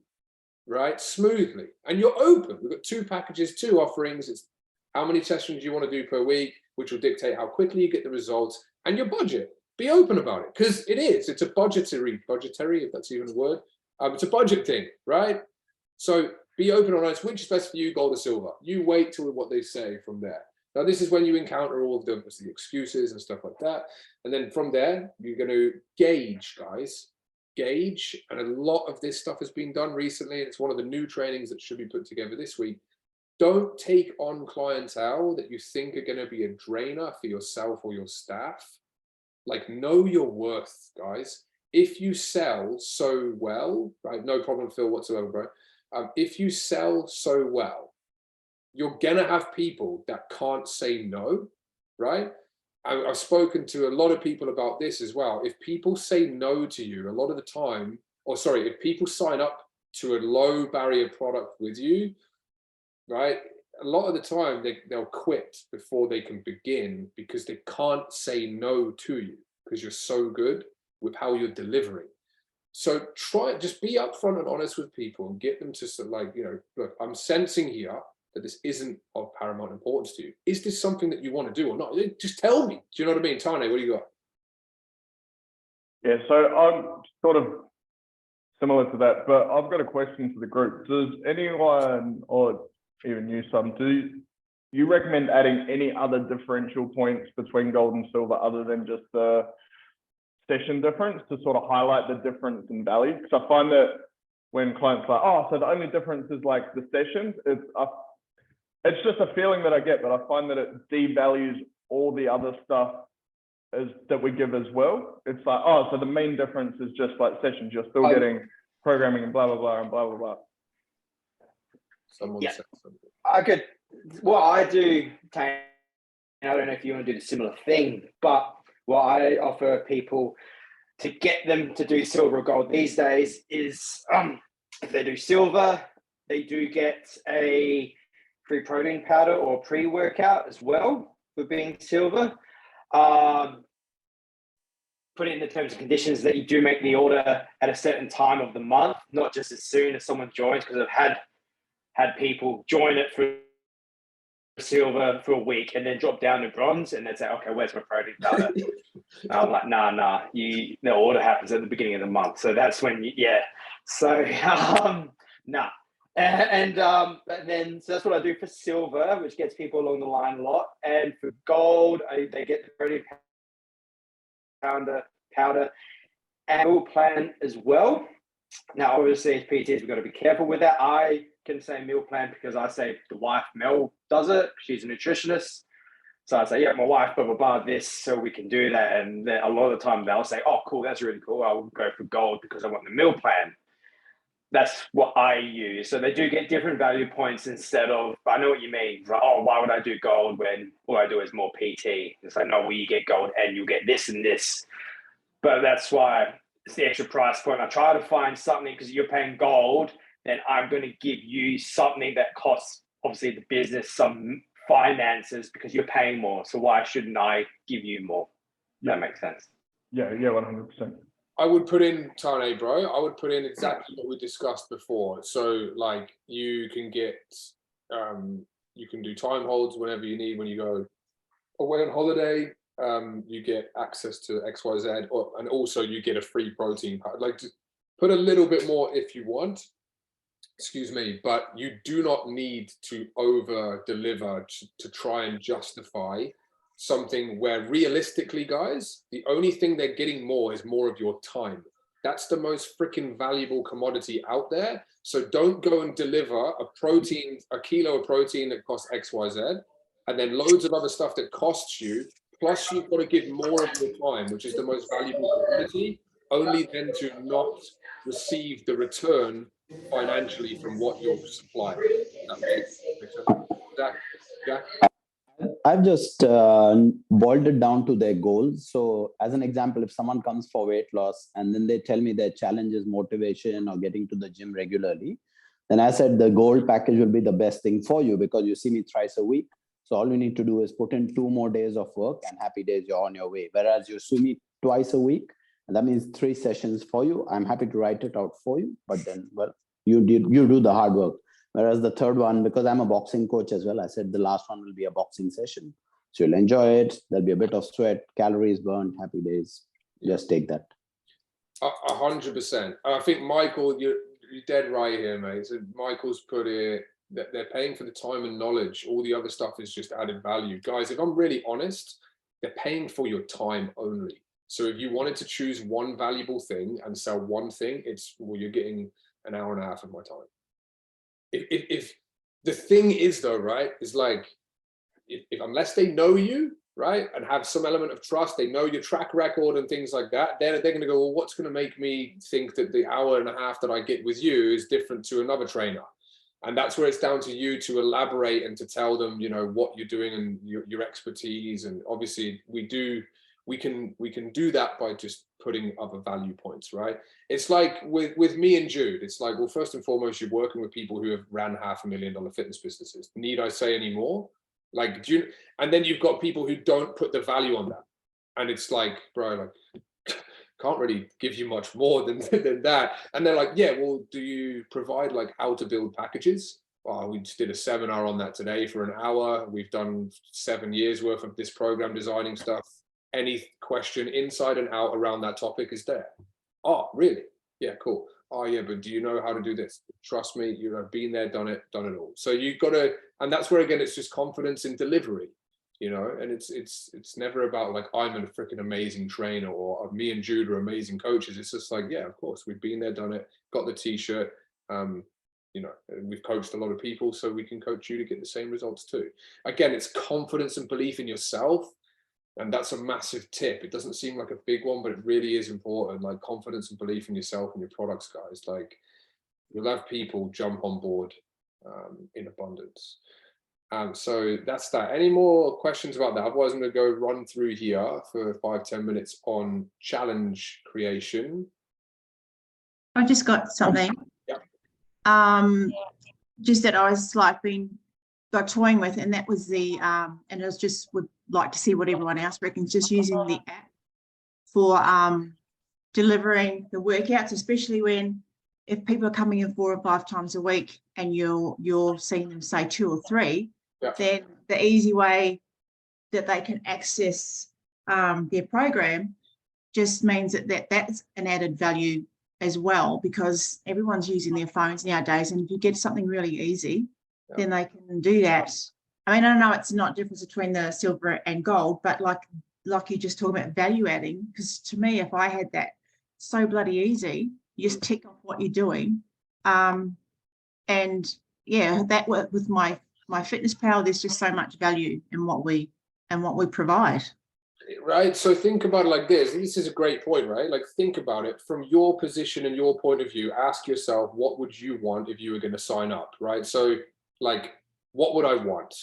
right, smoothly, and you're open, we've got 2 packages, 2 offerings, it's how many sessions you want to do per week, which will dictate how quickly you get the results, and your budget. Be open about it, because it's a budgetary, if that's even a word, it's a budget thing, right? So be open and honest, which is best for you, gold or silver? You wait till what they say from there. Now, this is when you encounter all of the excuses and stuff like that. And then from there, you're going to gauge, guys, gauge. And a lot of this stuff has been done recently. And it's one of the new trainings that should be put together this week. Don't take on clientele that you think are going to be a drainer for yourself or your staff. Like, know your worth, guys. If you sell so well, right? No problem, Phil, whatsoever, bro. If you sell so well, you're gonna have people that can't say no, right? I've spoken to a lot of people about this as well. If people say no to you a lot of the time, or sorry, if people sign up to a low barrier product with you, right? A lot of the time they'll quit before they can begin because they can't say no to you because you're so good with how you're delivering. So just be upfront and honest with people and get them to like, you know, look, I'm sensing here that this isn't of paramount importance to you. Is this something that you want to do or not? Just tell me. Do you know what I mean? Tane, what do you got? Yeah, so I'm sort of similar to that, but I've got a question for the group. Does anyone, or even you, some, do you recommend adding any other differential points between gold and silver other than just the session difference to sort of highlight the difference in value? Because I find that when clients are like, oh, so the only difference is like the sessions, it's just a feeling that I get, but I find that it devalues all the other stuff that we give as well. It's like, oh, so the main difference is just like sessions. You're still getting programming and blah, blah, blah, and blah, blah, blah. Someone said something. I could, what I do, Tane, I don't know if you want to do the similar thing, but what I offer people to get them to do silver or gold these days is if they do silver, they do get a free protein powder or pre-workout as well for being silver. Put it in the terms and conditions that you do make the order at a certain time of the month, not just as soon as someone joins, because I've had people join it for silver for a week and then drop down to bronze and then say, okay, where's my protein powder? I'm like, nah, the order happens at the beginning of the month. So that's when so nah. And then so that's what I do for silver, which gets people along the line a lot. And for gold, they get the protein powder and meal plan as well. Now, obviously, as PTs, we've got to be careful with that. I can say meal plan because I say the wife, Mel, does it. She's a nutritionist. So I say, yeah, my wife, blah, blah, blah, this, so we can do that. And then a lot of the time they'll say, oh, cool, that's really cool. I'll go for gold because I want the meal plan. That's what I use. So they do get different value points instead of, I know what you mean. Right? Oh, why would I do gold when all I do is more PT? It's like, no, well, you get gold and you get this and this. But that's why it's the extra price point. I try to find something because you're paying gold, then I'm going to give you something that costs, obviously, the business some finances because you're paying more. So why shouldn't I give you more? That makes sense. Yeah, 100%. I would put in, Tane, bro, I would put in exactly what we discussed before. So like you can get, you can do time holds whenever you need when you go away on holiday. You get access to XYZ, and also you get a free protein powder. Like to put a little bit more if you want, excuse me, but you do not need to over deliver to try and justify something where realistically, guys, the only thing they're getting more is more of your time. That's the most freaking valuable commodity out there. So don't go and deliver a kilo of protein that costs XYZ, and then loads of other stuff that costs you. Plus, you've got to give more of your time, which is the most valuable commodity, only then to not receive the return financially from what you're supplying. That makes sense. Jack? I've just boiled it down to their goals. So as an example, if someone comes for weight loss and then they tell me their challenge is motivation or getting to the gym regularly, then I said the gold package will be the best thing for you because you see me thrice a week. So all you need to do is put in 2 more days of work and happy days, you're on your way. Whereas you see me twice a week, and that means 3 sessions for you. I'm happy to write it out for you, but then, well, you do the hard work. Whereas the third one, because I'm a boxing coach as well, I said the last one will be a boxing session. So you'll enjoy it. There'll be a bit of sweat, calories burned, happy days. Just take that. 100%. I think, Michael, you're dead right here, mate. So Michael's put it that they're paying for the time and knowledge. All the other stuff is just added value. Guys, if I'm really honest, they're paying for your time only. So if you wanted to choose one valuable thing and sell one thing, you're getting an hour and a half of my time. If the thing is though, right, is like, if unless they know you, right, and have some element of trust, they know your track record and things like that, they're going to go, well, what's going to make me think that the hour and a half that I get with you is different to another trainer? And that's where it's down to you to elaborate and to tell them, what you're doing and your expertise. And obviously we can do that by just putting other value points, right? It's like with me and Jude, it's like, well, first and foremost, you're working with people who have ran $500,000 fitness businesses. Need I say any more? Like, and then you've got people who don't put the value on that. And it's like, bro, like, can't really give you much more than that. And they're like, yeah, well, do you provide like how to build packages? Well, we just did a seminar on that today for an hour. We've done 7 years worth of this program designing stuff. any question inside and out around that topic is there. Oh, really? Yeah, cool. Oh yeah, but do you know how to do this? Trust me, you have been there, done it all. So you've got to, and that's where again, it's just confidence in delivery, you know, and it's never about like, I'm a freaking amazing trainer, or me and Jude are amazing coaches. It's just like, yeah, of course, we've been there, done it, got the t-shirt, you know, we've coached a lot of people, so we can coach you to get the same results too. Again, it's confidence and belief in yourself. And that's a massive tip. It doesn't seem like a big one, but it really is important. Like confidence and belief in yourself and your products, guys. Like you'll have people jump on board in abundance. So that's that. Any more questions about that? Otherwise, I'm going to go run through here for 5-10 minutes on challenge creation. I just got something. Yeah. Just that I was like got toying with, and that was the and I was just would like to see what everyone else reckons, just using the app for delivering the workouts, especially when if people are coming in 4 or 5 times a week and you're seeing them say 2 or 3, then the easy way that they can access their program just means that's an added value as well, because everyone's using their phones nowadays, and if you get something really easy, then they can do that. I mean, I know it's not difference between the silver and gold, but like you just talk about value adding, because to me, if I had that so bloody easy, you just tick off what you're doing. And yeah, that with my Fitness Pal, there's just so much value in what we provide. Right. So think about it like this. This is a great point, right? Like think about it from your position and your point of view. Ask yourself, what would you want if you were going to sign up, right? So like, what would I want?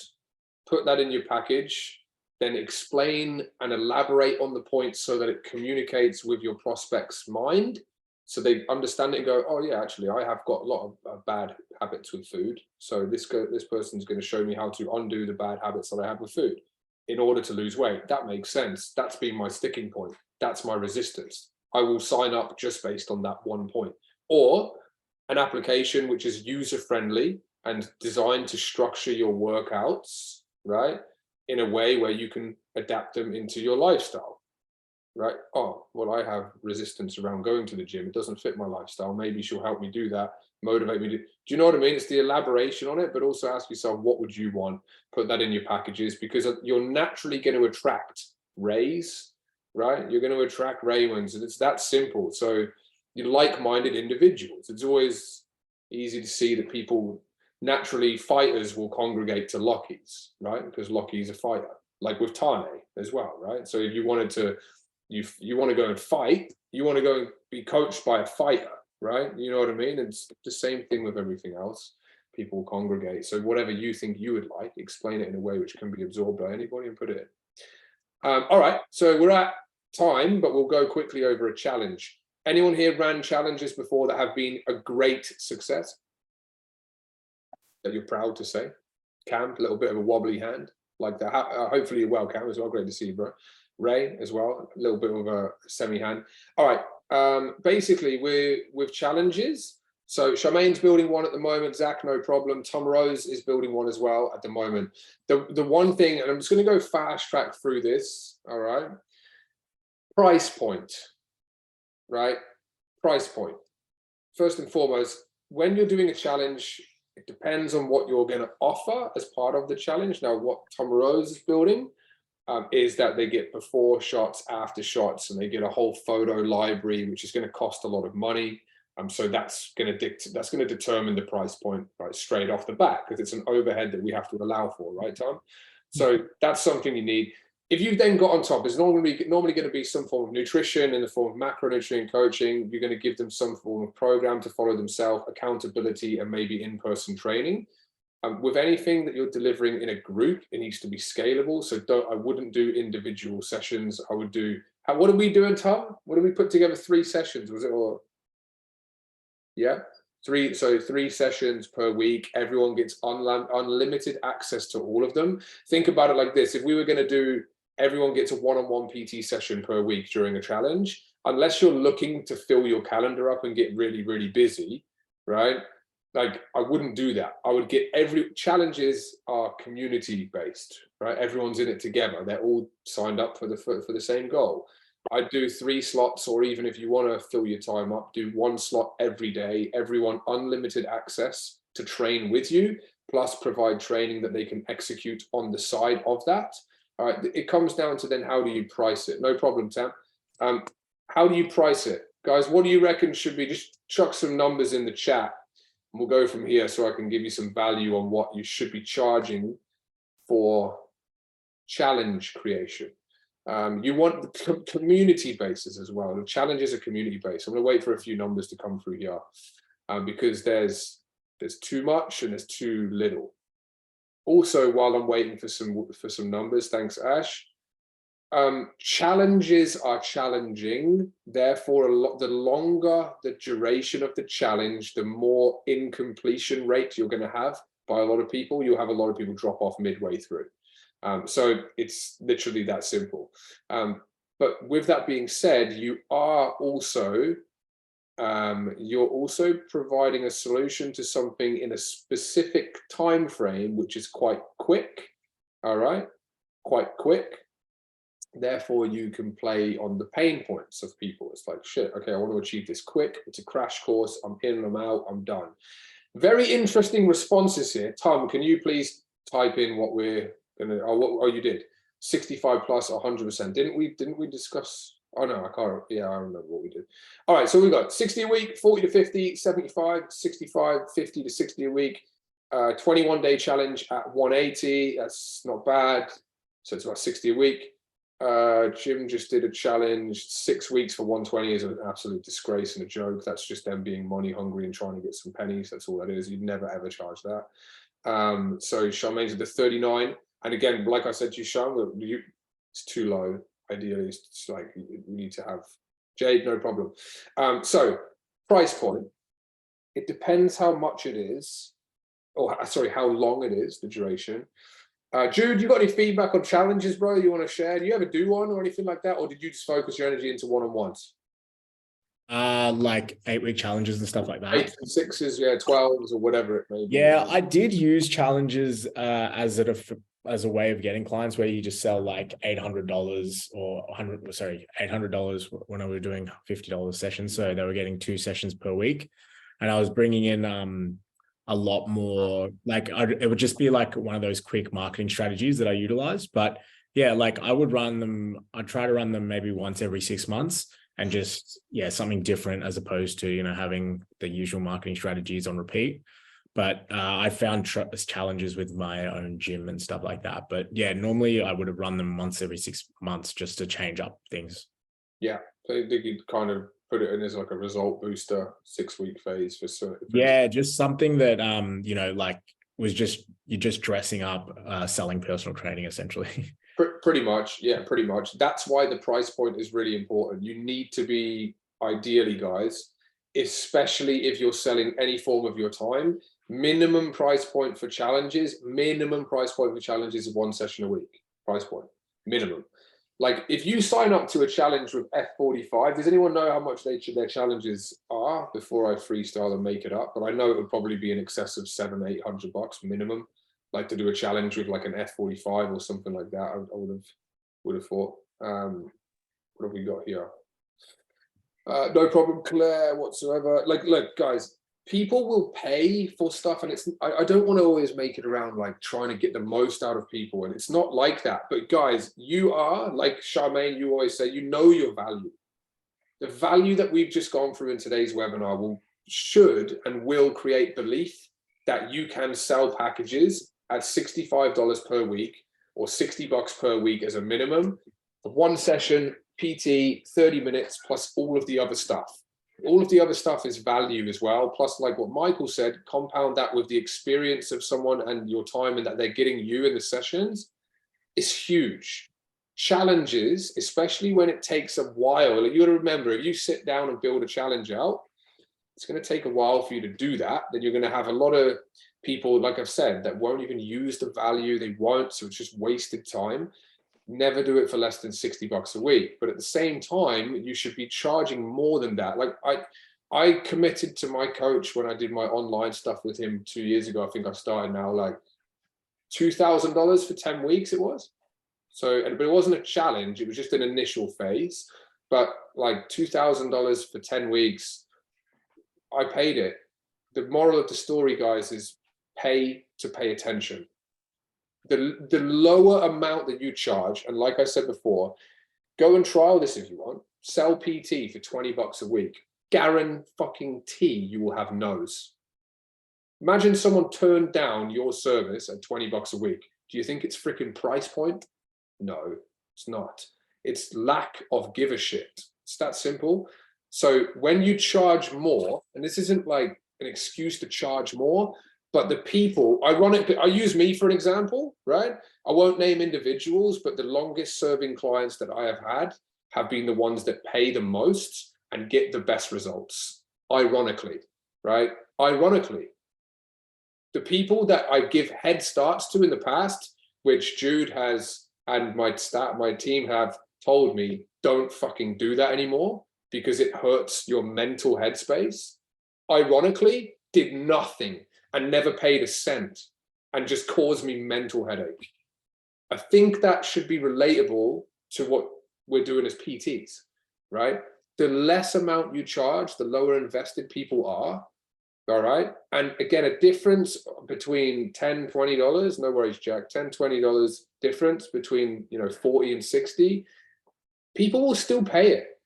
Put that in your package, then explain and elaborate on the points so that it communicates with your prospect's mind, so they understand it and go, oh yeah, actually, I have got a lot of bad habits with food. So this person's going to show me how to undo the bad habits that I have with food in order to lose weight. That makes sense. That's been my sticking point. That's my resistance. I will sign up just based on that one point. Or an application which is user-friendly and designed to structure your workouts, right, in a way where you can adapt them into your lifestyle, right? Oh, well, I have resistance around going to the gym. It doesn't fit my lifestyle. Maybe she'll help me do that, motivate me to, do you know what I mean? It's the elaboration on it, but also ask yourself, what would you want? Put that in your packages, because you're naturally going to attract Rays, right? You're going to attract Raymond's, and it's that simple. So you're like-minded individuals. It's always easy to see that people, naturally fighters will congregate to Lockie's, right? Because Lockie's a fighter, like with Tane as well, right? So if you wanted to, you want to go and fight, you want to go and be coached by a fighter, right? You know what I mean? It's the same thing with everything else. People congregate. So whatever you think you would like, explain it in a way which can be absorbed by anybody and put it in. All right, so we're at time, but we'll go quickly over a challenge. Anyone here ran challenges before that have been a great success? That you're proud to say? Cam, a little bit of a wobbly hand like that. Hopefully you're well, Cam, as well. Great to see you, bro. Ray as well, a little bit of a semi hand. All right, basically we're with challenges. So Charmaine's building one at the moment. Zach, no problem. Tom Rose is building one as well at the moment. The one thing, and I'm just going to go fast track through this. All right, price point, right? Price point. First and foremost, when you're doing a challenge, it depends on what you're going to offer as part of the challenge. Now, what Tom Rose is building is that they get before shots, after shots, and they get a whole photo library, which is going to cost a lot of money. So that's going to determine the price point right straight off the bat, because it's an overhead that we have to allow for, right, Tom? So that's something you need. If you've then got on top, there's normally going to be some form of nutrition in the form of macronutrient coaching. You're going to give them some form of program to follow themselves, accountability, and maybe in-person training. With anything that you're delivering in a group, it needs to be scalable. So I wouldn't do individual sessions. I would do, what did we do in Tom? What did we put together? 3 sessions, was it? Or yeah, 3 sessions per week. Everyone gets unlimited access to all of them. Think about it like this. If we were going to do, everyone gets a one-on-one PT session per week during a challenge, unless you're looking to fill your calendar up and get really, really busy, right? Like, I wouldn't do that. I would get challenges are community based, right? Everyone's in it together. They're all signed up for the same goal. I'd do 3 slots, or even if you want to fill your time up, do 1 slot every day, everyone unlimited access to train with you, plus provide training that they can execute on the side of that. All right, it comes down to then how do you price it? No problem, Tam. How do you price it? Guys, what do you reckon should be? Just chuck some numbers in the chat and we'll go from here so I can give you some value on what you should be charging for challenge creation. You want the community basis as well. The challenges are community based. I'm going to wait for a few numbers to come through here because there's too much and there's too little. Also, while I'm waiting for some numbers, thanks Ash. Challenges are challenging. Therefore, the longer the duration of the challenge, the more incompletion rate you're going to have by a lot of people. You'll have a lot of people drop off midway through. So it's literally that simple. But with that being said, you're also providing a solution to something in a specific time frame, which is quite quick. All right, quite quick. Therefore, you can play on the pain points of people. It's like, shit, okay, I want to achieve this quick. It's a crash course. I'm in, I'm out, I'm done. Very interesting responses here. Tom, can you please type in what we're gonna? Oh, you did 65 plus 100%. Didn't we discuss? Oh no, I can't. Yeah, I remember what we did. All right, so we've got 60 a week, 40 to 50, 75, 65, 50 to 60 a week. 21-day challenge at 180. That's not bad. So it's about 60 a week. Jim just did a challenge. 6 weeks for 120 is an absolute disgrace and a joke. That's just them being money hungry and trying to get some pennies. That's all that is. You'd never ever charge that. So Charmaine's at the 39. And again, like I said to you, Sean, it's too low. Ideally, it's like we need to have Jade, no problem. So price point. It depends how much it is, or sorry, how long it is, the duration. Jude, you got any feedback on challenges, bro, you want to share? Do you ever do one or anything like that? Or did you just focus your energy into one-on-ones? Like 8-week challenges and stuff like that. 8s and 6s, yeah, 12s or whatever it may be. Yeah, I did use challenges as a way of getting clients where you just sell like $800 or $800 when I was doing $50 sessions. So they were getting 2 sessions per week. And I was bringing in a lot more, like it would just be like one of those quick marketing strategies that I utilized. But yeah, like I would run them, I'd try to run them maybe once every 6 months and just, yeah, something different as opposed to, having the usual marketing strategies on repeat. But I found challenges with my own gym and stuff like that. But yeah, normally I would have run them once every 6 months just to change up things. Yeah, so you could kind of put it in as like a result booster 6-week phase for certain. Yeah, just something that like was you're just dressing up, selling personal training essentially. Pretty much, yeah, pretty much. That's why the price point is really important. You need to be, ideally, guys, especially if you're selling any form of your time, minimum price point for challenges is 1 session a week. Price point, minimum. Like if you sign up to a challenge with F45, does anyone know how much their challenges are before I freestyle and make it up? But I know it would probably be in excess of $700-800 minimum. Like to do a challenge with like an F45 or something like that. I would have thought. What have we got here? No problem, Claire, whatsoever. Like, look, guys, people will pay for stuff, and I don't want to always make it around like trying to get the most out of people, and it's not like that. But guys, you are, like Charmaine, you always say, you know your value. The value that we've just gone through in today's webinar should and will create belief that you can sell packages at $65 per week or $60 per week as a minimum. 1 session, PT, 30 minutes, plus all of the other stuff. All of the other stuff is value as well. Plus, like what Michael said, compound that with the experience of someone and your time and that they're getting you in the sessions is huge. Challenges, especially when it takes a while, you got to remember, if you sit down and build a challenge out, it's going to take a while for you to do that. Then you're going to have a lot of people, like I've said, that won't even use the value. They won't, so it's just wasted time. Never do it for less than $60 a week. But at the same time, you should be charging more than that. Like I committed to my coach when I did my online stuff with him 2 years ago. I think I started now like $2,000 for 10 weeks it was. So, but it wasn't a challenge. It was just an initial phase. But like $2,000 for 10 weeks, I paid it. The moral of the story, guys, is pay to pay attention. The lower amount that you charge, and like I said before, go and trial this if you want. Sell PT for 20 bucks a week. Guarantee you will have no's. Imagine someone turned down your service at 20 bucks a week. Do you think it's freaking price point? No, it's not. It's lack of give a shit. It's that simple. So when you charge more, and this isn't like an excuse to charge more, but the people, ironically, I use me for an example, right? I won't name individuals, but the longest serving clients that I have had have been the ones that pay the most and get the best results, ironically, right? Ironically, the people that I give head starts to in the past, which Jude has and my team have told me, don't fucking do that anymore because it hurts your mental headspace, ironically, did nothing and never paid a cent and just caused me mental headache. I think that should be relatable to what we're doing as PTs, right? The less amount you charge, the lower invested people are, all right? And again, a difference between $10, $20, no worries, Jack, $10, $20 difference between, you know, 40 and 60, people will still pay it.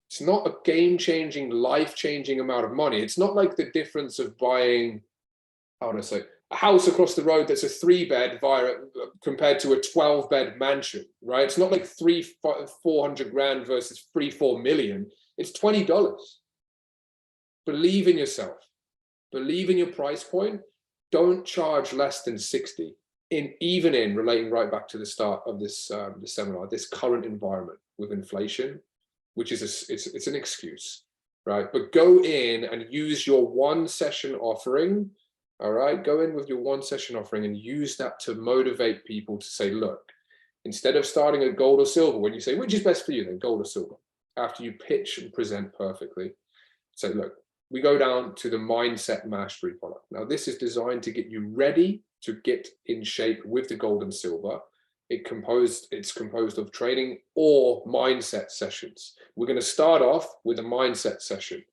It's not a game-changing, life-changing amount of money. It's not like the difference of buying, how would I say, a house across the road that's a 3-bed compared to a 12-bed mansion, right? It's not like 400 grand versus 3-4 million. It's $20. Believe in yourself. Believe in your price point. Don't charge less than 60. Even in relating right back to the start of this seminar, this current environment with inflation, which is it's an excuse, right? But go in and use your 1 session offering. All right, go in with your 1 session offering and use that to motivate people to say, look, instead of starting at gold or silver, when you say, which is best for you then, gold or silver, after you pitch and present perfectly, say, look, we go down to the Mindset Mastery product. Now, this is designed to get you ready to get in shape with the gold and silver. It's composed of training or mindset sessions. We're going to start off with a mindset session.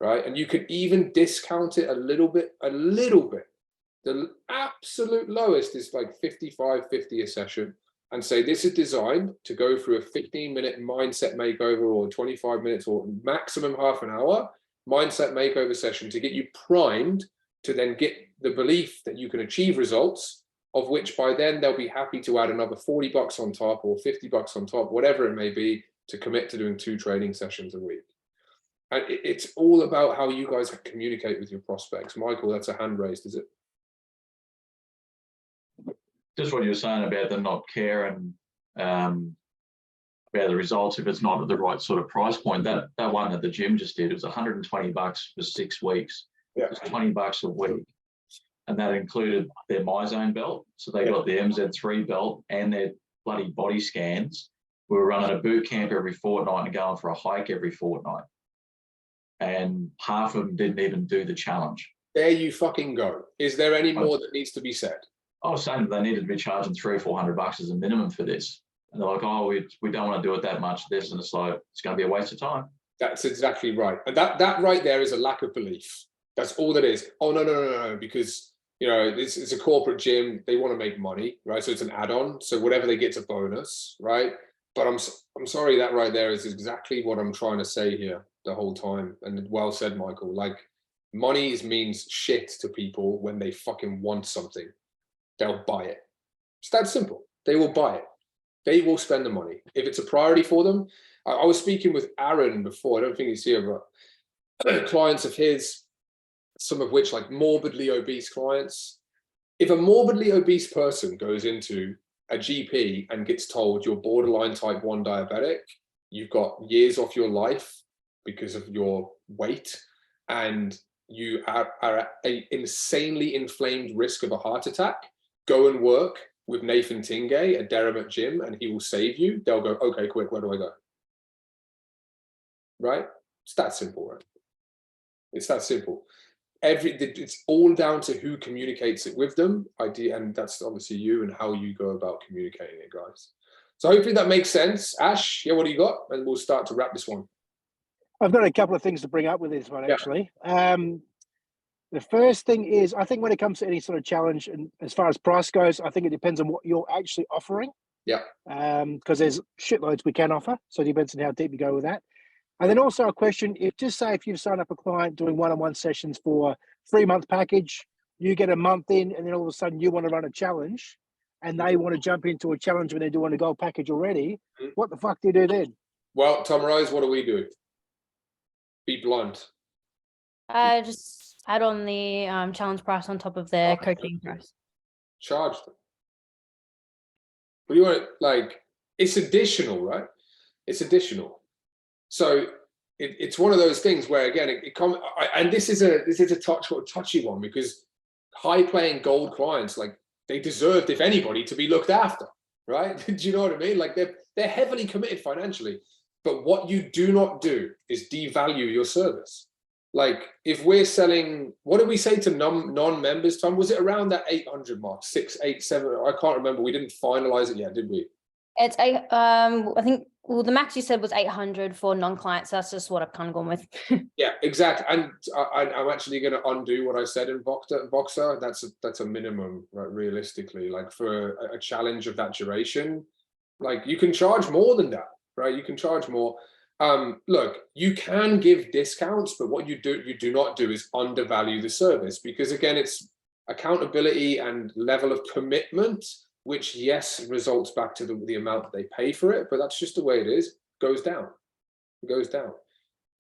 Right, and you can even discount it a little bit. The absolute lowest is like $55.50 a session, and say this is designed to go through a 15-minute mindset makeover or 25 minutes or maximum half an hour mindset makeover session to get you primed to then get the belief that you can achieve results, of which by then they'll be happy to add another 40 bucks on top or 50 bucks on top, whatever it may be, to commit to doing 2 training sessions a week. And it's all about how you guys communicate with your prospects. Michael, that's a hand raised, is it? Just what you were saying about them not caring about the results if it's not at the right sort of price point. That one that the gym just did, it was 120 bucks for 6 weeks. Yeah. It was 20 bucks a week. And that included their MyZone belt. So they got the MZ3 belt and their bloody body scans. We were running a boot camp every fortnight and going for a hike every fortnight. And half of them didn't even do the challenge. There you fucking go. Is there any more that needs to be said? I was saying they needed to be charging $300 or $400 as a minimum for this. And they're like, oh, we don't want to do it that much, this. And it's like, it's going to be a waste of time. That's exactly right. And that right there is a lack of belief. That's all that is. Oh, no, because, you know, it's a corporate gym. They want to make money, right? So it's an add-on. So whatever they get's a bonus, right? But I'm sorry, that right there is exactly what I'm trying to say here the whole time. And well said, Michael. Like, money means shit to people when they fucking want something. They'll buy it. It's that simple. They will buy it. They will spend the money. If it's a priority for them. I was speaking with Aaron before. I don't think he's here, but clients of his, some of which like morbidly obese clients. If a morbidly obese person goes into a GP and gets told you're borderline type 1 diabetic, you've got years off your life because of your weight, and you are at an insanely inflamed risk of a heart attack, go and work with Nathan Tingay at Derrimut Gym and he will save you. They'll go, okay, quick, where do I go? Right? It's that simple, right? It's that simple. It's all down to who communicates it with them, and that's obviously you and how you go about communicating it, guys. So hopefully that makes sense. Ash, yeah, what do you got? And we'll start to wrap this one. I've got a couple of things to bring up with this one, actually. The first thing is, I think when it comes to any sort of challenge, and as far as price goes, I think it depends on what you're actually offering. Yeah. Because there's shitloads we can offer, so it depends on how deep you go with that. And then also a question, if you've signed up a client doing one-on-one sessions for a 3-month package, you get a month in, and then all of a sudden you want to run a challenge, and they want to jump into a challenge when they're doing a gold package already, what the fuck do you do then? Well, Tom Rose, what do we do? Be blunt. Just add on the challenge price on top of their coaching price. Charge them. What do you want? Like, it's additional, right? It's additional. So it's one of those things where, again, and this is a touchy one, because high-playing gold clients, like, they deserved, if anybody, to be looked after, right? Do you know what I mean? Like, they're heavily committed financially, but what you do not do is devalue your service. Like, if we're selling, what did we say to non-members, Tom? Was it around that 800 mark, 6, 8, 7? I can't remember. We didn't finalize it yet, did we? It's I think, well, the max you said was 800 for non-clients. So that's just what I've kind of gone with. Yeah, exactly. And I'm actually going to undo what I said in Voxer. That's a minimum, right, realistically. Like, for a challenge of that duration, like, you can charge more than that, right? You can charge more. Look, you can give discounts, but what you do not do is undervalue the service, because, again, it's accountability and level of commitment, which, yes, results back to the amount that they pay for it, but that's just the way it is. It goes down. It goes down.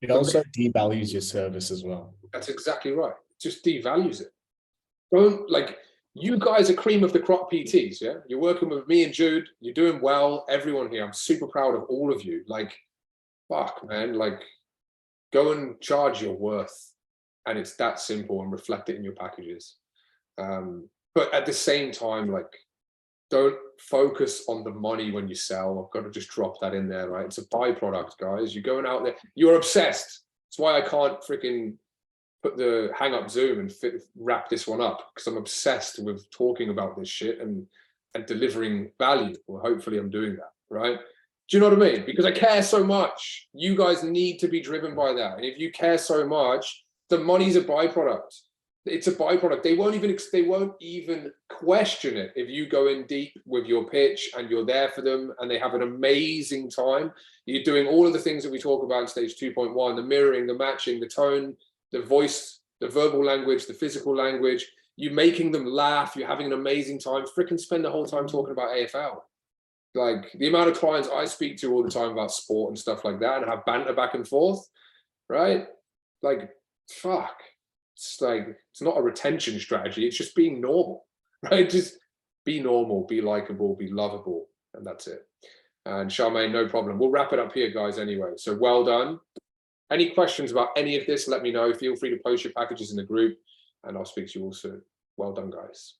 It also devalues your service as well. That's exactly right. It just devalues it. Don't, like, you guys are cream of the crop PTs, yeah? You're working with me and Jude. You're doing well. Everyone here, I'm super proud of all of you. Like, fuck, man, like, go and charge your worth, and it's that simple, and reflect it in your packages. But at the same time, like, don't focus on the money when you sell. I've got to just drop that in there, right? It's a byproduct, guys. You're going out there, you're obsessed. That's why I can't freaking put the hang up Zoom and wrap this one up, because I'm obsessed with talking about this shit and delivering value. Well, hopefully I'm doing that, right? Do you know what I mean? Because I care so much. You guys need to be driven by that. And if you care so much, the money's a byproduct. It's a byproduct. They won't even question it if you go in deep with your pitch and you're there for them and they have an amazing time. You're doing all of the things that we talk about in stage 2.1, the mirroring, the matching, the tone, the voice, the verbal language, the physical language. You're making them laugh. You're having an amazing time. Freaking spend the whole time talking about AFL. Like, the amount of clients I speak to all the time about sport and stuff like that and have banter back and forth, right? Like, fuck. It's like, it's not a retention strategy. It's just being normal, right? Just be normal, be likable, be lovable, and that's it. And Charmaine, no problem. We'll wrap it up here, guys, anyway. So well done. Any questions about any of this, let me know. Feel free to post your packages in the group, and I'll speak to you all soon. Well done, guys.